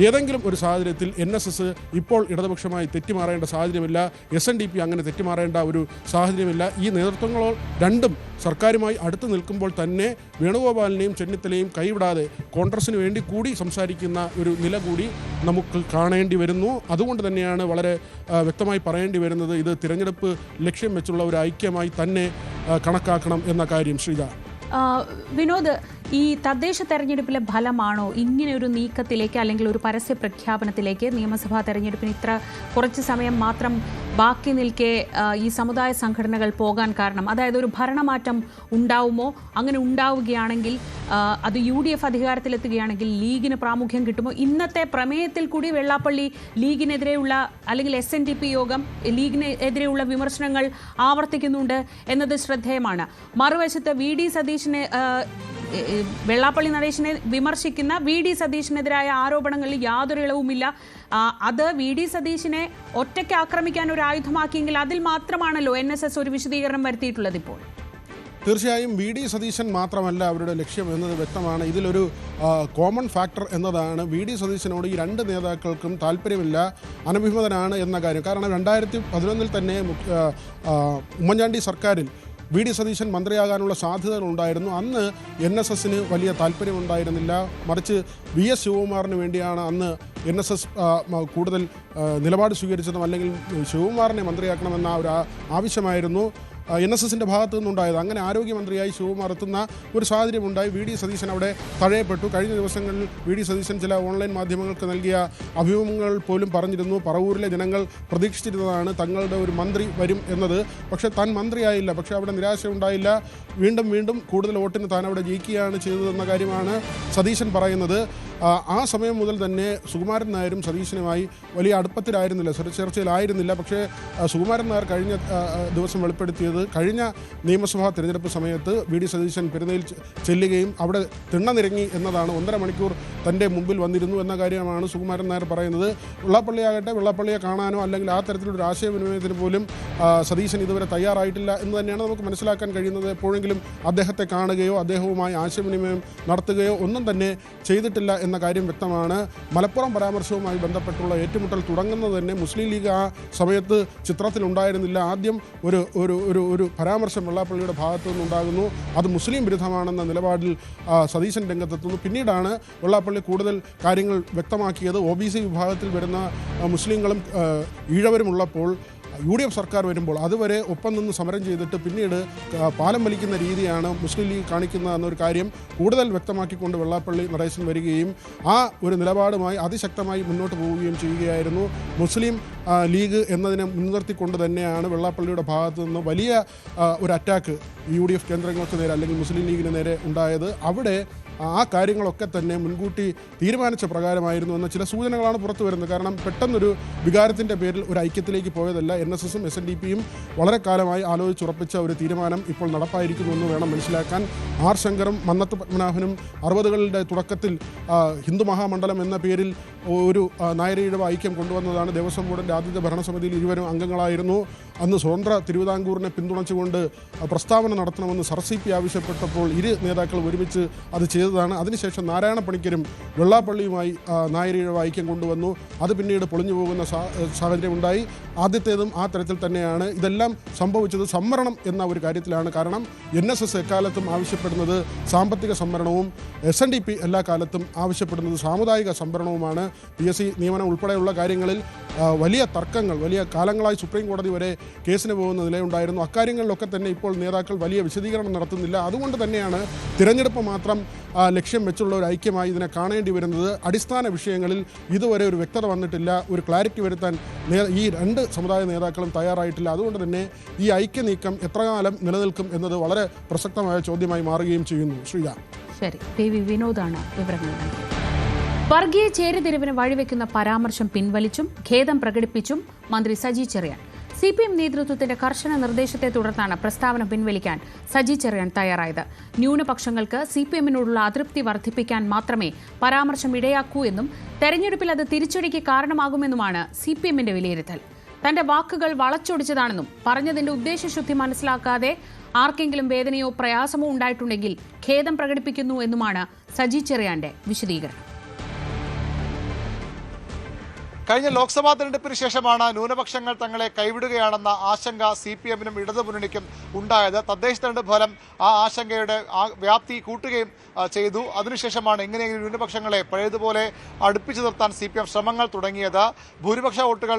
ഏതെങ്കിലും ഒരു സാഹചര്യത്തിൽ NSS ഇപ്പോൾ ഇടതുപക്ഷമായി തെറ്റിമാറേണ്ട സാഹചര്യമില്ല. SNDP അങ്ങനെ തെറ്റിമാറേണ്ട ഒരു സാഹചര്യമില്ല. ഈ നേതൃത്വങ്ങൾ രണ്ടും സർക്കാരുമായി അടുത്ത് നിൽക്കുമ്പോൾ തന്നെ വേണുഗോപാലിനെയും ചെന്നിത്തലയും കൈവിടാതെ കോൺഗ്രസിന് വേണ്ടി കൂടി സംസാരിക്കുന്ന ഒരു നില കൂടി നമുക്ക് കാണേണ്ടി വരുന്നു. അതുകൊണ്ട് തന്നെയാണ് വളരെ വ്യക്തമായി പറയേണ്ടി വരുന്നത്, ഇത് തിരഞ്ഞെടുപ്പ് ലക്ഷ്യം വെച്ചുള്ള ഒരു ഐക്യമായി തന്നെ കണക്കാക്കണം എന്ന കാര്യം. ശ്രീജ, വിനോദ്, ഈ തദ്ദേശ തെരഞ്ഞെടുപ്പിലെ ഫലമാണോ ഇങ്ങനെ ഒരു നീക്കത്തിലേക്ക് അല്ലെങ്കിൽ ഒരു പരസ്യ പ്രഖ്യാപനത്തിലേക്ക് നിയമസഭാ തെരഞ്ഞെടുപ്പിന് ഇത്ര കുറച്ച് സമയം മാത്രം ബാക്കി നിൽക്കെ ഈ സമുദായ സംഘടനകൾ പോകാൻ കാരണം? അതായത് ഒരു ഭരണമാറ്റം ഉണ്ടാവുമോ? അങ്ങനെ ഉണ്ടാവുകയാണെങ്കിൽ അത് UDF അധികാരത്തിലെത്തുകയാണെങ്കിൽ ലീഗിന് പ്രാമുഖ്യം കിട്ടുമോ? ഇന്നത്തെ പ്രമേയത്തിൽ കൂടി വെള്ളാപ്പള്ളി ലീഗിനെതിരെയുള്ള അല്ലെങ്കിൽ SNDP യോഗം ലീഗിനെതിരെയുള്ള വിമർശനങ്ങൾ ആവർത്തിക്കുന്നുണ്ട് എന്നത് ശ്രദ്ധേയമാണ്. മറുവശത്ത് VD സതീശനെ വെള്ളാപ്പള്ളി നടേശനെ വിമർശിക്കുന്ന VD സതീശനെതിരായ ആരോപണങ്ങളിൽ യാതൊരു ഇളവുമില്ല. അത് VD സതീശനെ ഒറ്റയ്ക്ക് ആക്രമിക്കാൻ ഒരു ആയുധമാക്കിയെങ്കിൽ അതിൽ മാത്രമാണല്ലോ NSS ഒരു വിശദീകരണം വരുത്തിയിട്ടുള്ളത്. ഇപ്പോൾ തീർച്ചയായും VD സതീശൻ മാത്രമല്ല അവരുടെ ലക്ഷ്യം എന്നത് വ്യക്തമാണ്. ഇതിലൊരു കോമൺ ഫാക്ടർ എന്നതാണ് VD സതീശനോട് ഈ രണ്ട് നേതാക്കൾക്കും താല്പര്യമില്ല, അനഭിമതനാണ് എന്ന കാര്യം. കാരണം 2011 തന്നെ ഉമ്മൻചാണ്ടി സർക്കാരിൽ VD സതീശൻ മന്ത്രിയാകാനുള്ള സാധ്യതകളുണ്ടായിരുന്നു. അന്ന് NSSന് വലിയ താല്പര്യമുണ്ടായിരുന്നില്ല. മറിച്ച് VS ശിവകുമാറിന് വേണ്ടിയാണ് അന്ന് NSS കൂടുതൽ നിലപാട് സ്വീകരിച്ചതും, അല്ലെങ്കിൽ ശിവകുമാറിനെ മന്ത്രിയാക്കണമെന്ന ഒരു ആവശ്യമായിരുന്നു NSSൻ്റെ ഭാഗത്തു നിന്നുണ്ടായത്. അങ്ങനെ ആരോഗ്യമന്ത്രിയായി ശിവകുമാർ എത്തുന്ന ഒരു സാഹചര്യമുണ്ടായി. VD സതീശൻ അവിടെ തഴയപ്പെട്ടു. കഴിഞ്ഞ ദിവസങ്ങളിൽ VD സതീശൻ ചില ഓൺലൈൻ മാധ്യമങ്ങൾക്ക് നൽകിയ അഭിമുഖങ്ങൾ പോലും പറഞ്ഞിരുന്നു, പറവൂരിലെ ജനങ്ങൾ പ്രതീക്ഷിച്ചിരുന്നതാണ് തങ്ങളുടെ ഒരു മന്ത്രി വരും എന്നത്. പക്ഷേ താൻ മന്ത്രിയായില്ല. പക്ഷേ അവിടെ നിരാശയുണ്ടായില്ല. വീണ്ടും കൂടുതൽ വോട്ടിന് താൻ അവിടെ ജയിക്കുകയാണ് ചെയ്തതെന്ന കാര്യമാണ് സതീശൻ പറയുന്നത്. ആ സമയം മുതൽ തന്നെ സുകുമാരൻ നായരും സതീശനുമായി വലിയ അടുപ്പത്തിലായിരുന്നില്ല, ചർച്ചയിലായിരുന്നില്ല. പക്ഷേ സുകുമാരൻ നായർ കഴിഞ്ഞ ദിവസം വെളിപ്പെടുത്തിയത് കഴിഞ്ഞ നിയമസഭാ തിരഞ്ഞെടുപ്പ് സമയത്ത് VD സതീശൻ പെരുന്നയിൽ ചെല്ലുകയും അവിടെ തിണ്ണനിരങ്ങി എന്നതാണ്. 1.5 മണിക്കൂർ തൻ്റെ മുമ്പിൽ വന്നിരുന്നു എന്ന കാര്യമാണ് സുകുമാരൻ നായർ പറയുന്നത്. വെള്ളാപ്പള്ളിയെ കാണാനോ അല്ലെങ്കിൽ ആ തരത്തിലൊരു ആശയവിനിമയത്തിന് പോലും സതീശൻ ഇതുവരെ തയ്യാറായിട്ടില്ല എന്ന് തന്നെയാണ് നമുക്ക് മനസ്സിലാക്കാൻ കഴിയുന്നത്. എപ്പോഴെങ്കിലും അദ്ദേഹത്തെ കാണുകയോ അദ്ദേഹവുമായി ആശയവിനിമയം നടത്തുകയോ ഒന്നും തന്നെ ചെയ്തിട്ടില്ല എന്ന കാര്യം വ്യക്തമാണ്. മലപ്പുറം പരാമർശവുമായി ബന്ധപ്പെട്ടുള്ള ഏറ്റുമുട്ടൽ തുടങ്ങുന്നത് തന്നെ മുസ്ലിം ലീഗ് ആ സമയത്ത് ചിത്രത്തിലുണ്ടായിരുന്നില്ല. ആദ്യം ഒരു പരാമർശം വെള്ളാപ്പള്ളിയുടെ ഭാഗത്തു നിന്നുണ്ടാകുന്നു. അത് മുസ്ലിം വിരുദ്ധമാണെന്ന നിലപാടിൽ സതീശൻ രംഗത്തെത്തുന്നു. പിന്നീടാണ് വെള്ളാപ്പള്ളി കൂടുതൽ കാര്യങ്ങൾ വ്യക്തമാക്കിയത്. OBC വിഭാഗത്തിൽ വരുന്ന മുസ്ലിങ്ങളും ഈഴവരുമുള്ളപ്പോൾ UDF സർക്കാർ വരുമ്പോൾ അതുവരെ ഒപ്പം നിന്ന് സമരം ചെയ്തിട്ട് പിന്നീട് പാലം വലിക്കുന്ന രീതിയാണ് മുസ്ലിം ലീഗ് കാണിക്കുന്നത് എന്നൊരു കാര്യം കൂടുതൽ വ്യക്തമാക്കിക്കൊണ്ട് വെള്ളാപ്പള്ളി നടേശൻ വരികയും ആ ഒരു നിലപാടുമായി അതിശക്തമായി മുന്നോട്ട് പോവുകയും ചെയ്യുകയായിരുന്നു. മുസ്ലിം ലീഗ് എന്നതിനെ മുൻനിർത്തിക്കൊണ്ട് തന്നെയാണ് വെള്ളാപ്പള്ളിയുടെ ഭാഗത്തു നിന്ന് വലിയ ഒരു അറ്റാക്ക് UDF കേന്ദ്രങ്ങൾക്ക് നേരെ അല്ലെങ്കിൽ മുസ്ലിം ലീഗിന് നേരെ ഉണ്ടായത്. അവിടെ ആ കാര്യങ്ങളൊക്കെ തന്നെ മുൻകൂട്ടി തീരുമാനിച്ച പ്രകാരമായിരുന്നു എന്ന ചില സൂചനകളാണ് പുറത്തു വരുന്നത്. കാരണം പെട്ടെന്നൊരു വികാരത്തിൻ്റെ പേരിൽ ഒരു ഐക്യത്തിലേക്ക് പോയതല്ല. NSSും SNDPയും വളരെ കാലമായി ആലോചിച്ചുറപ്പിച്ച ഒരു തീരുമാനം ഇപ്പോൾ നടപ്പായിരിക്കുന്നു എന്ന് വേണം മനസ്സിലാക്കാൻ. R ശങ്കറും മന്നത്ത് പത്മനാഭനും 60കളുടെ തുടക്കത്തിൽ ഹിന്ദു മഹാമണ്ഡലം എന്ന പേരിൽ ഒരു നായരീഴവ ഐക്യം കൊണ്ടുവന്നതാണ്. ദേവസ്വം ബോർഡിൻ്റെ ആദ്യത്തെ ഭരണസമിതിയിൽ ഇരുവരും അംഗങ്ങളായിരുന്നു. അന്ന് സ്വതന്ത്ര തിരുവിതാംകൂറിനെ പിന്തുണച്ചുകൊണ്ട് പ്രസ്താവന നടത്തണമെന്ന് SRCP ആവശ്യപ്പെട്ടപ്പോൾ ഇരു നേതാക്കൾ ഒരുമിച്ച് അത് ചെയ്തതാണ്. അതിനുശേഷം നാരായണ പണിക്കരും വെള്ളാപ്പള്ളിയുമായി നായരീഴവ ഐക്യം കൊണ്ടുവന്നു. അത് പിന്നീട് പൊളിഞ്ഞു പോകുന്ന സാഹചര്യമുണ്ടായി. ആദ്യത്തേതും ആ തരത്തിൽ തന്നെയാണ്. ഇതെല്ലാം സംഭവിച്ചത് സംവരണം എന്ന ഒരു കാര്യത്തിലാണ്. കാരണം NSS എക്കാലത്തും ആവശ്യപ്പെടുന്നത് സാമ്പത്തിക സംവരണവും SNDP എല്ലാ കാലത്തും ആവശ്യപ്പെടുന്നത് സാമുദായിക സംവരണവുമാണ്. PSC നിയമനം ഉൾപ്പെടെയുള്ള കാര്യങ്ങളിൽ വലിയ തർക്കങ്ങൾ വലിയ കാലങ്ങളായി സുപ്രീം കോടതി വരെ കേസിന് പോകുന്ന നിലയുണ്ടായിരുന്നു. അക്കാര്യങ്ങളിലൊക്കെ തന്നെ ഇപ്പോൾ നേതാക്കൾ വലിയ വിശദീകരണം നടത്തുന്നില്ല. അതുകൊണ്ട് തന്നെയാണ് തിരഞ്ഞെടുപ്പ് മാത്രം ലക്ഷ്യം വെച്ചുള്ള ഒരു ഐക്യമായി ഇതിനെ കാണേണ്ടി വരുന്നത്. അടിസ്ഥാന വിഷയങ്ങളിൽ ഇതുവരെ ഒരു വ്യക്തത വന്നിട്ടില്ല, ഒരു ക്ലാരിറ്റി വരുത്താൻ ഈ രണ്ട് സമുദായ നേതാക്കളും തയ്യാറായിട്ടില്ല. അതുകൊണ്ട് തന്നെ ഈ ഐക്യ നീക്കം എത്രകാലം നിലനിൽക്കും എന്നത് വളരെ പ്രസക്തമായ ചോദ്യമായി മാറുകയും ചെയ്യുന്നു. ശ്രീജ. ശരി, PV വിനോദാണ് വിവരങ്ങൾ നൽകിയത്. വർഗീയ ചേരിതിരിവിന് വഴിവെക്കുന്ന പരാമർശം പിൻവലിച്ചും ഖേദം പ്രകടിപ്പിച്ചും മന്ത്രി സജി ചെറിയാൻ. CPM നേതൃത്വത്തിന്റെ കർശന നിർദ്ദേശത്തെ തുടർന്നാണ് പ്രസ്താവന പിൻവലിക്കാൻ സജി ചെറിയാൻ തയ്യാറായത്. ന്യൂനപക്ഷങ്ങൾക്ക് CPMനോടുള്ള അതൃപ്തി വർദ്ധിപ്പിക്കാൻ മാത്രമേ പരാമർശം ഇടയാക്കൂ എന്നും തെരഞ്ഞെടുപ്പിൽ അത് തിരിച്ചടിക്ക് കാരണമാകുമെന്നുമാണ് CPMന്റെ വിലയിരുത്തൽ. തന്റെ വാക്കുകൾ വളച്ചൊടിച്ചതാണെന്നും പറഞ്ഞതിന്റെ ഉദ്ദേശശുദ്ധി മനസ്സിലാക്കാതെ ആർക്കെങ്കിലും വേദനയോ പ്രയാസമോ ഉണ്ടായിട്ടുണ്ടെങ്കിൽ ഖേദം പ്രകടിപ്പിക്കുന്നു എന്നുമാണ് സജി ചെറിയാന്റെ വിശദീകരണം. കഴിഞ്ഞ ലോക്സഭാ തെരഞ്ഞെടുപ്പിന് ശേഷമാണ് ന്യൂനപക്ഷങ്ങൾ തങ്ങളെ കൈവിടുകയാണെന്ന ആശങ്ക CPM-നും ഇടതുമുന്നണിക്കും ഉണ്ടായത്. തദ്ദേശ തെരഞ്ഞെടുപ്പ് ഫലം ആ ആശങ്കയുടെ വ്യാപ്തി കൂട്ടുകയും ചെയ്തു. അതിനുശേഷമാണ് എങ്ങനെയെങ്കിലും ന്യൂനപക്ഷങ്ങളെ പഴയതുപോലെ അടുപ്പിച്ചു നിർത്താൻ CPM ശ്രമങ്ങൾ തുടങ്ങിയത്. ഭൂരിപക്ഷ വോട്ടുകൾ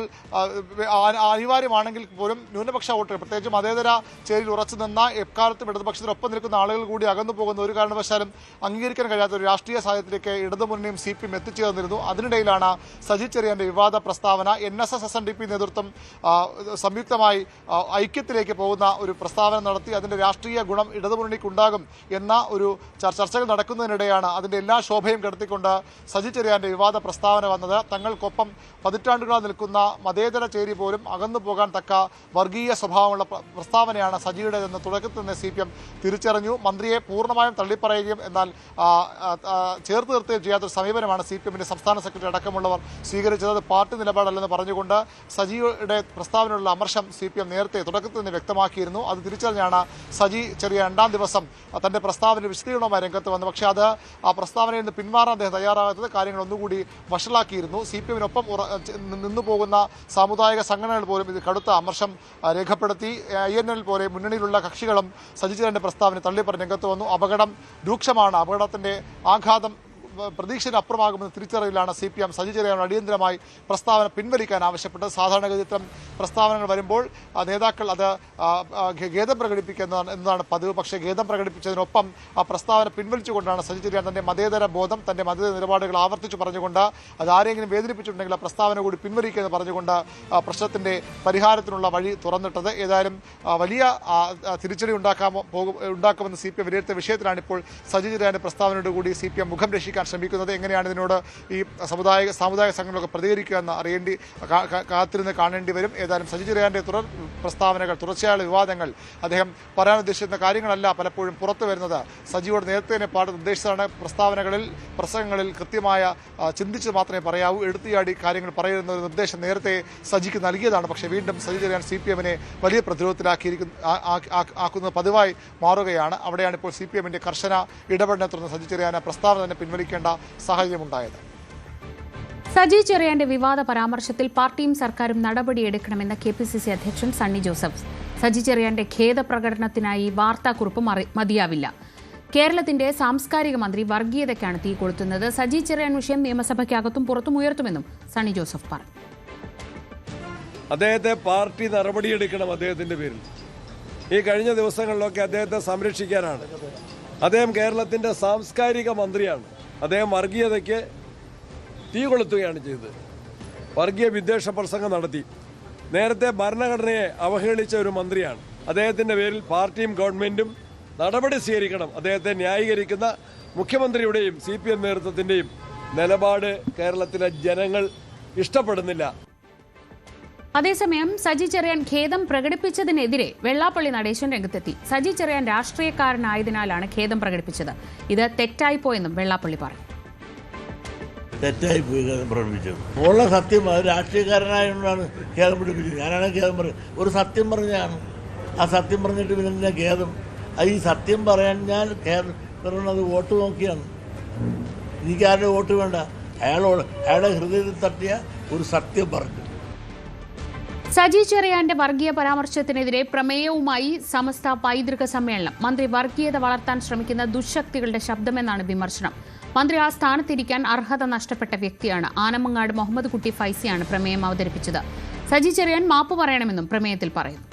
അനിവാര്യമാണെങ്കിൽ പോലും ന്യൂനപക്ഷ വോട്ടുകൾ, പ്രത്യേകിച്ച് മതേതര ചേരിയിൽ ഉറച്ചു നിന്ന എക്കാലത്തും ഇടതുപക്ഷത്തിനൊപ്പം നിൽക്കുന്ന ആളുകൾ കൂടി അകന്നു പോകുന്ന ഒരു കാരണവശാലും അംഗീകരിക്കാൻ കഴിയാത്ത ഒരു രാഷ്ട്രീയ സാഹചര്യത്തിലേക്ക് ഇടതുമുന്നണിയും CPM എത്തിച്ചേർന്നിരുന്നു. അതിനിടയിലാണ് സജി ചെറിയാന്റെ വിവാദ പ്രസ്താവന. NSS SNDP നേതൃത്വം സംയുക്തമായി ഐക്യത്തിലേക്ക് പോകുന്ന ഒരു പ്രസ്താവന നടത്തി. അതിന്റെ രാഷ്ട്രീയ ഗുണം ഇടതുമുന്നണിക്കുണ്ടാകും എന്ന ഒരു ചർച്ചകൾ നടക്കുന്നതിനിടെയാണ് അതിന്റെ എല്ലാ ശോഭയും കെടുത്തിക്കൊണ്ട് സജി ചെറിയാന്റെ വിവാദ പ്രസ്താവന വന്നത്. തങ്ങൾക്കൊപ്പം പതിറ്റാണ്ടുകളായി നിൽക്കുന്ന മതേതര ചേരി പോലും അകന്നു പോകാൻ തക്ക വർഗീയ സ്വഭാവമുള്ള പ്രസ്താവനയാണ് സജിയുടേതെന്ന് തുടക്കത്തിൽ തന്നെ CPM തിരിച്ചറിഞ്ഞു. മന്ത്രിയെ പൂർണ്ണമായും തള്ളിപ്പറയുകയും എന്നാൽ ചേർത്ത് നിർത്തുകയും ചെയ്യാത്തൊരു സമീപനമാണ് CPM-ന്റെ സംസ്ഥാന സെക്രട്ടറി അടക്കമുള്ളവർ സ്വീകരിച്ചത്. പാർട്ടി നിലപാടല്ലെന്ന് പറഞ്ഞുകൊണ്ട് സജിയുടെ പ്രസ്താവനയുള്ള അമർഷം CPM നേരത്തെ തുടക്കത്തിൽ നിന്ന് വ്യക്തമാക്കിയിരുന്നു. അത് തിരിച്ചറിഞ്ഞാണ് സജി ചെറിയ രണ്ടാം ദിവസം തന്റെ പ്രസ്താവന വിശദീകരണവുമായി രംഗത്ത് വന്നു. പക്ഷേ അത് ആ പ്രസ്താവനയിൽ നിന്ന് പിന്മാറാൻ അദ്ദേഹം തയ്യാറാകാത്തത് കാര്യങ്ങൾ ഒന്നുകൂടി വഷളാക്കിയിരുന്നു. CPM-നൊപ്പം നിന്നു പോകുന്ന സാമുദായിക സംഘടനകൾ പോലും ഇത് കടുത്ത അമർഷം രേഖപ്പെടുത്തി. INL പോലെ മുന്നണിയിലുള്ള കക്ഷികളും സജി ചെറിയാന്റെ പ്രസ്താവന തള്ളിപ്പറഞ്ഞ് രംഗത്ത് വന്നു. അപകടം രൂക്ഷമാണ്, അപകടത്തിന്റെ ആഘാതം പ്രതീക്ഷന് അപ്പുറമാകുമെന്ന് തിരിച്ചറിയിലാണ് CPM സജി ചെറിയാനോട് അടിയന്തരമായി പ്രസ്താവന പിൻവലിക്കാൻ ആവശ്യപ്പെട്ടത്. സാധാരണഗതി ഇത്തരം പ്രസ്താവനകൾ വരുമ്പോൾ നേതാക്കൾ അത് ഖേദം പ്രകടിപ്പിക്കുക എന്നതാണ് പതിവ്. പക്ഷേ ഖേദം പ്രകടിപ്പിച്ചതിനൊപ്പം ആ പ്രസ്താവന പിൻവലിച്ചുകൊണ്ടാണ് സജി ചെറിയാൻ തന്റെ മതേതര ബോധം, തന്റെ മതേതര നിലപാടുകൾ ആവർത്തിച്ചു പറഞ്ഞുകൊണ്ട് അത് ആരെങ്കിലും വേദനിപ്പിച്ചിട്ടുണ്ടെങ്കിൽ ആ പ്രസ്താവന കൂടി പിൻവലിക്കുക എന്ന് പറഞ്ഞുകൊണ്ട് പ്രശ്നത്തിന്റെ പരിഹാരത്തിനുള്ള വഴി തുറന്നിട്ടത്. ഏതായാലും വലിയ തിരിച്ചടി ഉണ്ടാക്കുമെന്ന് CPM വിലയിരുത്തിയ വിഷയത്തിലാണ് ഇപ്പോൾ സജി ചെറിയാന്റെ പ്രസ്താവനയോട് കൂടി CPM മുഖം രക്ഷിക്കാൻ ശ്രമിക്കുന്നത്. എങ്ങനെയാണ് ഇതിനോട് ഈ സാമുദായിക സംഘടനകളൊക്കെ പ്രതികരിക്കുക എന്ന് കാത്തിരുന്ന് കാണേണ്ടി വരും. ഏതായാലും സജി ചെറിയാന്റെ തുടർ പ്രസ്താവനകൾ, തുടർച്ചയായ വിവാദങ്ങൾ, അദ്ദേഹം പറയാൻ ഉദ്ദേശിക്കുന്ന കാര്യങ്ങളല്ല പലപ്പോഴും പുറത്തു വരുന്നത്. സജിയോട് നേരത്തെ തന്നെ നിർദ്ദേശിച്ചതാണ് പ്രസ്താവനകളിൽ, പ്രസംഗങ്ങളിൽ കൃത്യമായ ചിന്തിച്ച് മാത്രമേ പറയാവൂ, എടുത്തിയാടി കാര്യങ്ങൾ പറയുന്ന ഒരു നിർദ്ദേശം നേരത്തെ സജിക്ക് നൽകിയതാണ്. പക്ഷേ വീണ്ടും സജി ചെറിയാൻ CPM-നെ വലിയ പ്രതിരോധത്തിലാക്കുന്നത് പതിവായി മാറുകയാണ്. അവിടെയാണ് ഇപ്പോൾ CPM-ന്റെ കർശന ഇടപെടലിനെ തുടർന്ന് സജി ചെറിയാൻ പ്രസ്താവന തന്നെ പിൻവലിക്കേണ്ട സാഹചര്യമുണ്ടായത്. സജി ചെറിയാന്റെ വിവാദ പരാമർശത്തിൽ പാർട്ടിയും സർക്കാരും നടപടിയെടുക്കണമെന്ന KPCC അധ്യക്ഷൻ സണ്ണി ജോസഫ്. സജി ചെറിയാന്റെ ഖേദപ്രകടനത്തിനായി വാർത്താക്കുറിപ്പ് മതിയാവില്ല. കേരളത്തിന്റെ സാംസ്കാരിക മന്ത്രി വർഗീയതയ്ക്കാണ് തീ കൊളുത്തുന്നത്. സജി ചെറിയാൻ വിഷയം നിയമസഭയ്ക്കകത്തും പുറത്തും ഉയർത്തുമെന്നും സണ്ണി ജോസഫ് പറഞ്ഞു. അദ്ദേഹത്തെ പാർട്ടി നടപടിയെടുക്കണം. അദ്ദേഹത്തിന്റെ പേരിൽ ഈ കഴിഞ്ഞ ദിവസങ്ങളിലൊക്കെ അദ്ദേഹത്തെ സംരക്ഷിക്കാനാണ്. അദ്ദേഹം കേരളത്തിന്റെ സാംസ്കാരിക മന്ത്രിയാണ്. അദ്ദേഹം വർഗീയതയ്ക്ക് തീ കൊളുത്തുകയാണ് ചെയ്തത്. വർഗീയ വിദ്വേഷ പ്രസംഗം നടത്തി. നേരത്തെ ഭരണഘടനയെ അവഹേളിച്ച ഒരു മന്ത്രിയാണ്. അദ്ദേഹത്തിന്റെ പേരിൽ പാർട്ടിയും ഗവൺമെന്റും നടപടി സ്വീകരിക്കണം. അദ്ദേഹത്തെ ന്യായീകരിക്കുന്ന മുഖ്യമന്ത്രിയുടെയും CPM നേതൃത്വത്തിന്റെയും നിലപാട് കേരളത്തിലെ ജനങ്ങൾ ഇഷ്ടപ്പെടുന്നില്ല. അതേസമയം സജി ചെറിയാൻ ഖേദം പ്രകടിപ്പിച്ചതിനെതിരെ വെള്ളാപ്പള്ളി നടേശൻ രംഗത്തെത്തി. സജി ചെറിയാൻ രാഷ്ട്രീയക്കാരനായതിനാലാണ് ഖേദം പ്രകടിപ്പിച്ചത്. ഇത് തെറ്റായിപ്പോയെന്നും വെള്ളാപ്പള്ളി പറഞ്ഞു. തെറ്റായിപ്പോയി ഖേദം പ്രകടിപ്പിച്ചത്. ഉള്ള സത്യം രാഷ്ട്രീയക്കാരനായതുകൊണ്ടാണ് ഖേദം പിടിപ്പിച്ചത്. ഞാനാണ് ഖേദം ഒരു സത്യം പറഞ്ഞാണ്. ആ സത്യം പറഞ്ഞിട്ട് പിന്നെ ഖേദം. ഈ സത്യം പറയാൻ ഞാൻ ഖേദം പറയുന്നത് വോട്ട് നോക്കിയാണ്. എനിക്കാരുടെ വോട്ട് വേണ്ട. അയാളുടെ ഹൃദയത്തിൽ തട്ടിയ ഒരു സത്യം പറഞ്ഞു. സജി ചെറിയാന്റെ വർഗീയ പരാമർശത്തിനെതിരെ പ്രമേയവുമായി സമസ്ത പൈതൃക സമ്മേളനം. മന്ത്രി വർഗീയത വളർത്താൻ ശ്രമിക്കുന്ന ദുശക്തികളുടെ ശബ്ദമെന്നാണ് വിമർശനം. മന്ത്രി ആ സ്ഥാനത്തിരിക്കാൻ അർഹത നഷ്ടപ്പെട്ട വ്യക്തിയാണ്. ആനമങ്ങാട് മുഹമ്മദ് കുട്ടി ഫൈസിയാണ് പ്രമേയം അവതരിപ്പിച്ചത്. സജി ചെറിയാൻ മാപ്പ് പറയണമെന്നും പ്രമേയത്തിൽ പറയുന്നു.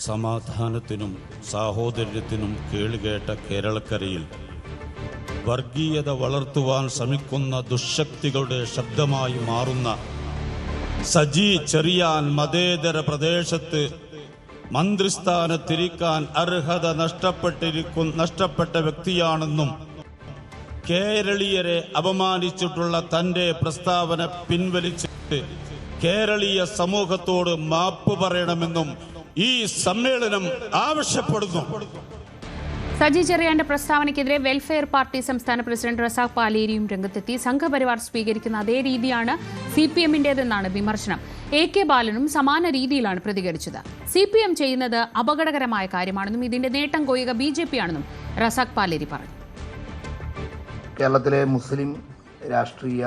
സമാധാനത്തിനും സാഹോദര്യത്തിനും കേളുകേട്ട കേരളക്കരയിൽ വർഗീയത വളർത്തുവാൻ ശ്രമിക്കുന്ന ദുശക്തികളുടെ ശബ്ദമായി മാറുന്ന സജി ചെറിയാൻ മതേതര പ്രദേശത്ത് മന്ത്രിസ്ഥാനത്തിരിക്കാൻ അർഹത നഷ്ടപ്പെട്ട വ്യക്തിയാണെന്നും കേരളീയരെ അപമാനിച്ചിട്ടുള്ള തന്റെ പ്രസ്താവന പിൻവലിച്ച് കേരളീയ സമൂഹത്തോട് മാപ്പ് പറയണമെന്നും ഈ സമ്മേളനം ആവശ്യപ്പെടുന്നു. സജി ചെറിയാന്റെ പ്രസ്താവനയ്ക്കെതിരെ വെൽഫെയർ പാർട്ടി സംസ്ഥാന പ്രസിഡന്റ് റസാഖ് പാലേരിയും രംഗത്തെത്തി. സംഘപരിവാർ സ്വീകരിക്കുന്ന അതേ രീതിയാണ് CPM-ന്റേതെന്നാണ് വിമർശനം. AK ബാലനും സമാന രീതിയിലാണ് പ്രതികരിച്ചത്. CPM ചെയ്യുന്നത് അപകടകരമായ കാര്യമാണെന്നും ഇതിന്റെ നേട്ടം കൊയ്യുക BJP ആണെന്നും റസാഖ് പാലേരി പറഞ്ഞു. കേരളത്തിലെ മുസ്ലിം രാഷ്ട്രീയ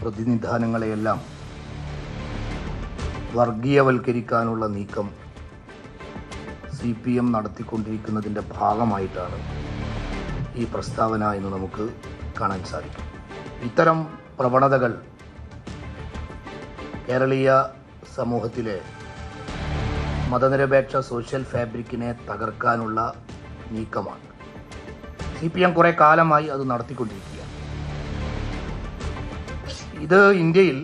പ്രതിനിധാനങ്ങളെയെല്ലാം വർഗീയവൽക്കരിക്കാനുള്ള നീക്കം CPM നടത്തിക്കൊണ്ടിരിക്കുന്നതിൻ്റെ ഭാഗമായിട്ടാണ് ഈ പ്രസ്താവന എന്ന് നമുക്ക് കാണാൻ സാധിക്കും. ഇത്തരം പ്രവണതകൾ കേരളീയ സമൂഹത്തിലെ മതനിരപേക്ഷ സോഷ്യൽ ഫാബ്രിക്കിനെ തകർക്കാനുള്ള നീക്കമാണ്. CPM കുറേ കാലമായി അത് നടത്തിക്കൊണ്ടിരിക്കുകയാണ്. ഇത് ഇന്ത്യയിൽ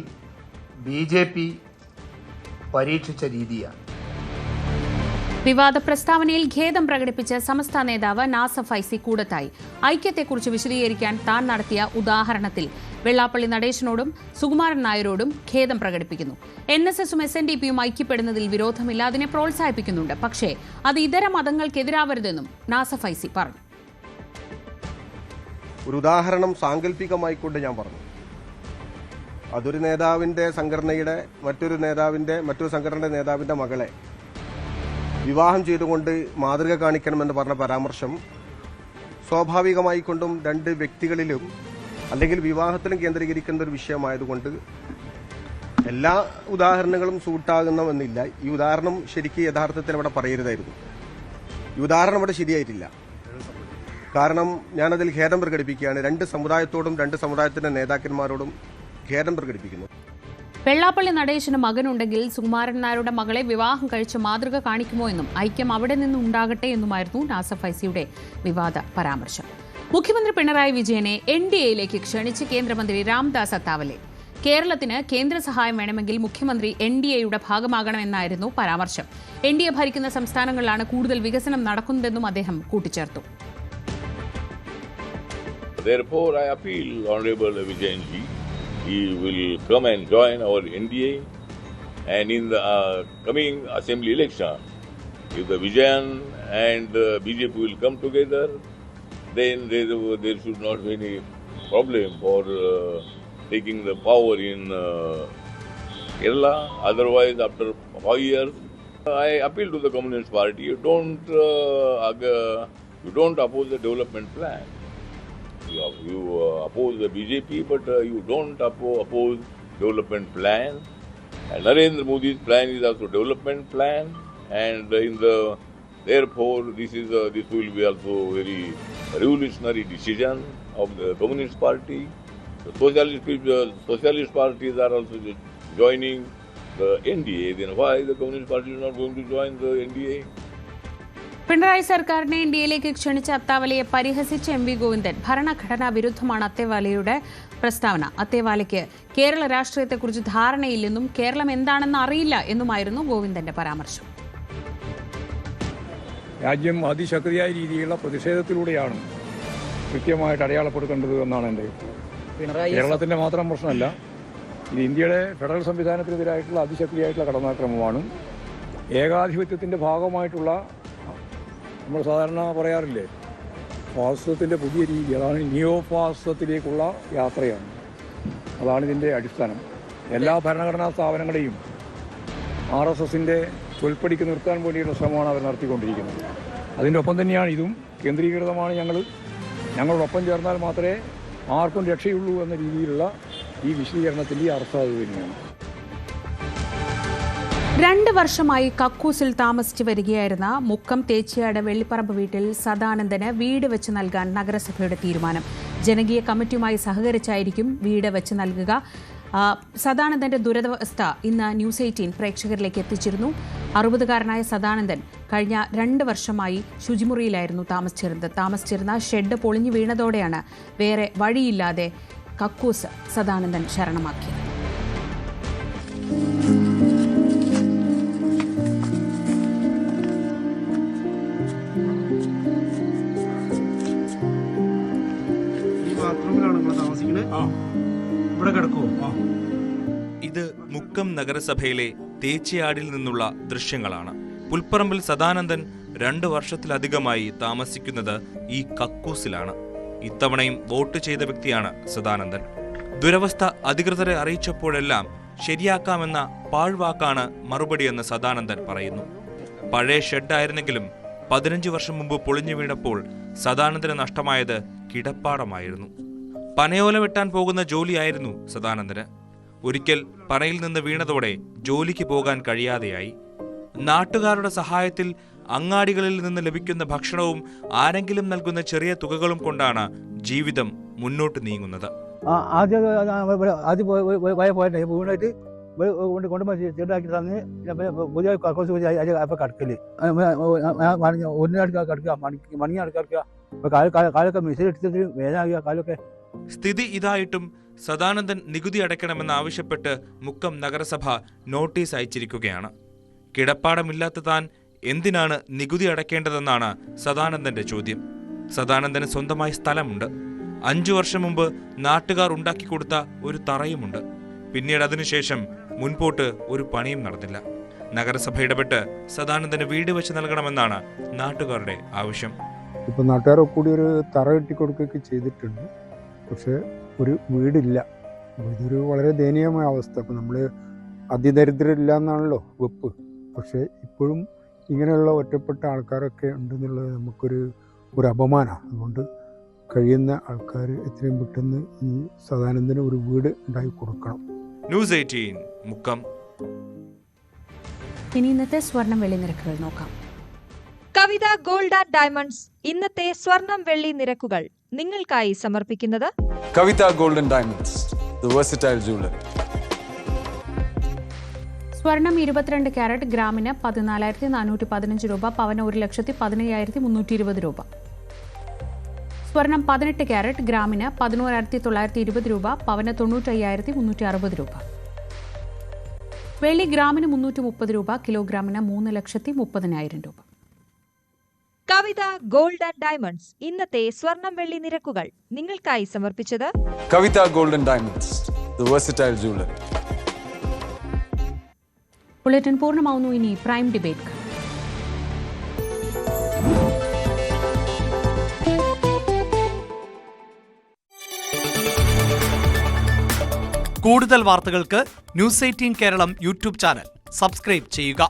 BJP പരീക്ഷിച്ച രീതിയാണ്. വിവാദ പ്രസ്താവനയിൽ ഖേദം പ്രകടിപ്പിച്ച സമസ്ത നേതാവ് നാസർ ഫൈസി കൂടത്തായി. ഐക്യത്തെക്കുറിച്ച് വിശദീകരിക്കാൻ താൻ നടത്തിയ ഉദാഹരണത്തിൽ വെള്ളാപ്പള്ളി നടേശനോടും സുകുമാരൻ നായരോടും ഖേദം പ്രകടിപ്പിക്കുന്നു. NSSും SNDPയും ഐക്യപ്പെടുന്നതിൽ വിരോധമില്ല, അതിനെ പ്രോത്സാഹിപ്പിക്കുന്നുണ്ട്. പക്ഷേ അത് ഇതര മതങ്ങൾക്കെതിരാവരുതെന്നും നാസർ ഫൈസി പറഞ്ഞു. ഒരു ഉദാഹരണം സാങ്കല്പികമായിക്കൊണ്ട് ഞാൻ പറഞ്ഞു. അതൊരു നേതാവിൻ്റെ സംഘടനയുടെ മറ്റൊരു സംഘടനയുടെ നേതാവിൻ്റെ മകളെ വിവാഹം ചെയ്തുകൊണ്ട് മാതൃക കാണിക്കണമെന്ന് പറഞ്ഞ പരാമർശം സ്വാഭാവികമായിക്കൊണ്ടും രണ്ട് വ്യക്തികളിലും അല്ലെങ്കിൽ വിവാഹത്തിലും കേന്ദ്രീകരിക്കുന്ന ഒരു വിഷയമായതുകൊണ്ട് എല്ലാ ഉദാഹരണങ്ങളും സൂട്ടാകുന്നമെന്നില്ല. ഈ ഉദാഹരണം ശരിക്കും യഥാർത്ഥത്തിൽ അവിടെ പറയരുതായിരുന്നു. ഈ ഉദാഹരണം അവിടെ ശരിയായിട്ടില്ല. കാരണം ഞാനതിൽ ഖേദം പ്രകടിപ്പിക്കുകയാണ്. രണ്ട് സമുദായത്തോടും രണ്ട് സമുദായത്തിൻ്റെ നേതാക്കന്മാരോടും ഖേദം പ്രകടിപ്പിക്കുന്നു. വെള്ളാപ്പള്ളി നടേശന് മകനുണ്ടെങ്കിൽ സുകുമാരൻ നായരുടെ മകളെ വിവാഹം കഴിച്ച് മാതൃക കാണിക്കുമോ എന്നും ഐക്യം അവിടെ നിന്ന് ഉണ്ടാകട്ടെ എന്നുമായിരുന്നു നാസർ ഫൈസിയുടെ വിവാദ പരാമർശം. മുഖ്യമന്ത്രി പിണറായി വിജയനെ NDAയിലേക്ക് ക്ഷണിച്ച് കേന്ദ്രമന്ത്രി രാംദാസ് അത്താവലെ. കേരളത്തിന് കേന്ദ്ര സഹായം വേണമെങ്കിൽ മുഖ്യമന്ത്രി NDAയുടെ ഭാഗമാകണമെന്നായിരുന്നു പരാമർശം. NDA ഭരിക്കുന്ന സംസ്ഥാനങ്ങളിലാണ് കൂടുതൽ വികസനം നടക്കുന്നതെന്നും അദ്ദേഹം കൂട്ടിച്ചേർത്തു. Therefore, I appeal Honorable Vijayan ji. He will come and join our NDA, and in the coming assembly election, if the Vijayan and BJP will come together, then there should not be any problem for taking the power in Kerala. Otherwise, after 5 years, I appeal to the Communist Party: you don't oppose the development plan. You oppose the BJP, but you don't oppose development plan. And Narendra Modi's plan is also development plan, and therefore this will be also very revolutionary decision of the Communist Party. The socialist parties are also joining the NDA. Then why the Communist Party is not going to join the NDA? Pinarayi സർക്കാരിനെ NDAയിലേക്ക് ക്ഷണിച്ച അത്താവലയെ പരിഹസിച്ച MV ഗോവിന്ദൻ. ഭരണഘടനാ വിരുദ്ധമാണ് അത്തേവാലയുടെ പ്രസ്താവന. അത്തേവാലയ്ക്ക് കേരള രാഷ്ട്രീയത്തെക്കുറിച്ച് ധാരണയില്ലെന്നും കേരളം എന്താണെന്ന് അറിയില്ല എന്നുമായിരുന്നു ഗോവിന്ദന്റെ പരാമർശം. രാജ്യം അതിശക്തിയായ രീതിയിലുള്ള പ്രതിഷേധത്തിലൂടെയാണ് കൃത്യമായിട്ട് അടയാളപ്പെടുത്തേണ്ടത് എന്നാണ് എൻ്റെ. കേരളത്തിൻ്റെ മാത്രം പ്രശ്നമല്ല, ഇത് ഇന്ത്യയുടെ ഫെഡറൽ സംവിധാനത്തിനെതിരായിട്ടുള്ള അതിശക്തിയായിട്ടുള്ള കടന്നാക്രമമാണ്. ഏകാധിപത്യത്തിൻ്റെ ഭാഗമായിട്ടുള്ള, നമ്മൾ സാധാരണ പറയാറില്ലേ, ഫാസിസത്തിൻ്റെ പുതിയ രീതി, അതാണ് നിയോ ഫാസിസത്തിലേക്കുള്ള യാത്രയാണ്. അതാണ് ഇതിൻ്റെ അടിസ്ഥാനം. എല്ലാ ഭരണഘടനാ സ്ഥാപനങ്ങളെയും RSSൻ്റെ ചൊൽപ്പടിക്ക് നിർത്താൻ വേണ്ടിയുള്ള ശ്രമമാണ് അവർ നടത്തിക്കൊണ്ടിരിക്കുന്നത്. അതിൻ്റെ ഒപ്പം തന്നെയാണ് ഇതും കേന്ദ്രീകൃതമാണ്. ഞങ്ങളോടൊപ്പം ചേർന്നാൽ മാത്രമേ ആർക്കും രക്ഷയുള്ളൂ എന്ന രീതിയിലുള്ള ഈ വിശദീകരണത്തിൻ്റെ അർത്ഥം അത് തന്നെയാണ്. 2 വർഷമായി കക്കൂസിൽ താമസിച്ചു വരികയായിരുന്ന മുക്കം തേച്ചിയാട് വെള്ളിപ്പറമ്പ് വീട്ടിൽ സദാനന്ദന് വീട് വെച്ച് നൽകാൻ നഗരസഭയുടെ തീരുമാനം. ജനകീയ കമ്മിറ്റിയുമായി സഹകരിച്ചായിരിക്കും വീട് വെച്ച് നൽകുക. സദാനന്ദന്റെ ദുരവസ്ഥ ഇന്ന് ന്യൂസ് 18 പ്രേക്ഷകരിലേക്ക് എത്തിച്ചിരുന്നു. 60-കാരനായ സദാനന്ദൻ കഴിഞ്ഞ 2 വർഷമായി ശുചിമുറിയിലായിരുന്നു താമസിച്ചിരുന്ന ഷെഡ് പൊളിഞ്ഞു വീണതോടെയാണ് വേറെ വഴിയില്ലാതെ കക്കൂസ് സദാനന്ദൻ ശരണമാക്കിയത്. ഇത് മുക്കം നഗരസഭയിലെ തേച്ചിയാടിൽ നിന്നുള്ള ദൃശ്യങ്ങളാണ്. പുൽപ്പറമ്പിൽ സദാനന്ദൻ 2 വർഷത്തിലധികമായി താമസിക്കുന്നത് ഈ കക്കൂസിലാണ്. ഇത്തവണയും വോട്ട് ചെയ്ത വ്യക്തിയാണ് സദാനന്ദൻ. ദുരവസ്ഥ അധികൃതരെ അറിയിച്ചപ്പോഴെല്ലാം ശരിയാക്കാമെന്ന പാഴ്വാക്കാണ് മറുപടിയെന്ന് സദാനന്ദൻ പറയുന്നു. പഴയ ഷെഡായിരുന്നെങ്കിലും 15 വർഷം മുമ്പ് പൊളിഞ്ഞു വീണപ്പോൾ സദാനന്ദന് നഷ്ടമായത് കിടപ്പാടമായിരുന്നു. പനയോല വെട്ടാൻ പോകുന്ന ജോലിയായിരുന്നു സദാനന്ദന്. ഒരിക്കൽ പനയിൽ നിന്ന് വീണതോടെ ജോലിക്ക് പോകാൻ കഴിയാതെയായി. നാട്ടുകാരുടെ സഹായത്തിൽ അങ്ങാടികളിൽ നിന്ന് ലഭിക്കുന്ന ഭക്ഷണവും ആരെങ്കിലും നൽകുന്ന ചെറിയ തുകകളും കൊണ്ടാണ് ജീവിതം മുന്നോട്ട് നീങ്ങുന്നത്. ആദ്യം വീണായിട്ട് കൊണ്ടുപോയി ചെറുതാക്കി തന്ന് പുതിയ അപ്പോൾ കടക്കല് ഒന്നിനടുക്ക കടക്കുക മണി കടക്കുക കാലൊക്കെ മെസ്സേജ് എടുത്തിട്ട് വേദനാകിയ കാലൊക്കെ. സ്ഥിതി ഇതായിട്ടും സദാനന്ദൻ നികുതി അടയ്ക്കണമെന്ന് ആവശ്യപ്പെട്ട് മുക്കം നഗരസഭ നോട്ടീസ് അയച്ചിരിക്കുകയാണ്. കിടപ്പാടമില്ലാത്ത താൻ എന്തിനാണ് നികുതി അടയ്ക്കേണ്ടതെന്നാണ് സദാനന്ദന്റെ ചോദ്യം. സദാനന്ദന് സ്വന്തമായി സ്ഥലമുണ്ട്. 5 വർഷം മുമ്പ് നാട്ടുകാർ ഉണ്ടാക്കിക്കൊടുത്ത ഒരു തറയുമുണ്ട്. പിന്നീട് അതിനുശേഷം മുൻപോട്ട് ഒരു പണിയും നടന്നില്ല. നഗരസഭ ഇടപെട്ട് സദാനന്ദന് വീട് വെച്ച് നൽകണമെന്നാണ് നാട്ടുകാരുടെ ആവശ്യം. ഇപ്പം നാട്ടുകാരെ കൂടി ഒരു തറ കെട്ടിക്കൊടുക്കുകയൊക്കെ ചെയ്തിട്ടുണ്ട്, പക്ഷെ ഒരു വീടില്ല. ഇതൊരു വളരെ ദയനീയമായ അവസ്ഥ. അപ്പം നമ്മൾ അതിദരിദ്രരില്ല എന്നാണല്ലോ വെപ്പ്, പക്ഷേ ഇപ്പോഴും ഇങ്ങനെയുള്ള ഒറ്റപ്പെട്ട ആൾക്കാരൊക്കെ ഉണ്ടെന്നുള്ളത് നമുക്കൊരു അപമാനമാണ്. അതുകൊണ്ട് കഴിയുന്ന ആൾക്കാർ എത്രയും പെട്ടെന്ന് ഈ സദാനന്ദന് ഒരു വീട് ഉണ്ടാക്കി കൊടുക്കണം. ന്യൂസ് 18 മുക്കം. ഇനി ഇന്നത്തെ സ്വർണം വെള്ളി നിരക്കുകൾ നോക്കാം. കവിത ഗോൾഡ് ആൻഡ് ഡയമണ്ട്സ് ഇന്നത്തെ സ്വർണം വെള്ളി നിരക്കുകൾ നിങ്ങൾക്കായി സമർപ്പിക്കുന്നത് Kavitha gold and diamonds, the versatile jewellery. സ്വർണം 22 ക്യാരറ്റ് ഗ്രാമിന് 14,415 രൂപ, പവന് 1,15,320 രൂപ. സ്വർണം 18 ക്യാരറ്റ് ഗ്രാമിന് 11,920 രൂപ, പവന് 95,360 രൂപ. വെള്ളി ഗ്രാമിന് 330 രൂപ, കിലോഗ്രാമിന് 3,30,30,000 രൂപ. കവിത ഗോൾഡ് ആൻഡ് ഡയമണ്ട്സ് ഇന്നത്തെ സ്വർണം വെള്ളി നിരക്കുകൾ നിങ്ങൾക്കായി സമർപ്പിച്ചത് Kavitha gold and diamonds, the versatile jewellery. Bulletin പൂർണ്ണമാവുന്നു. ഇനി പ്രൈം ഡിബേറ്റ്. കൂടുതൽ വാർത്തകൾക്ക് news 18 Keralam YouTube channel subscribe ചെയ്യുക.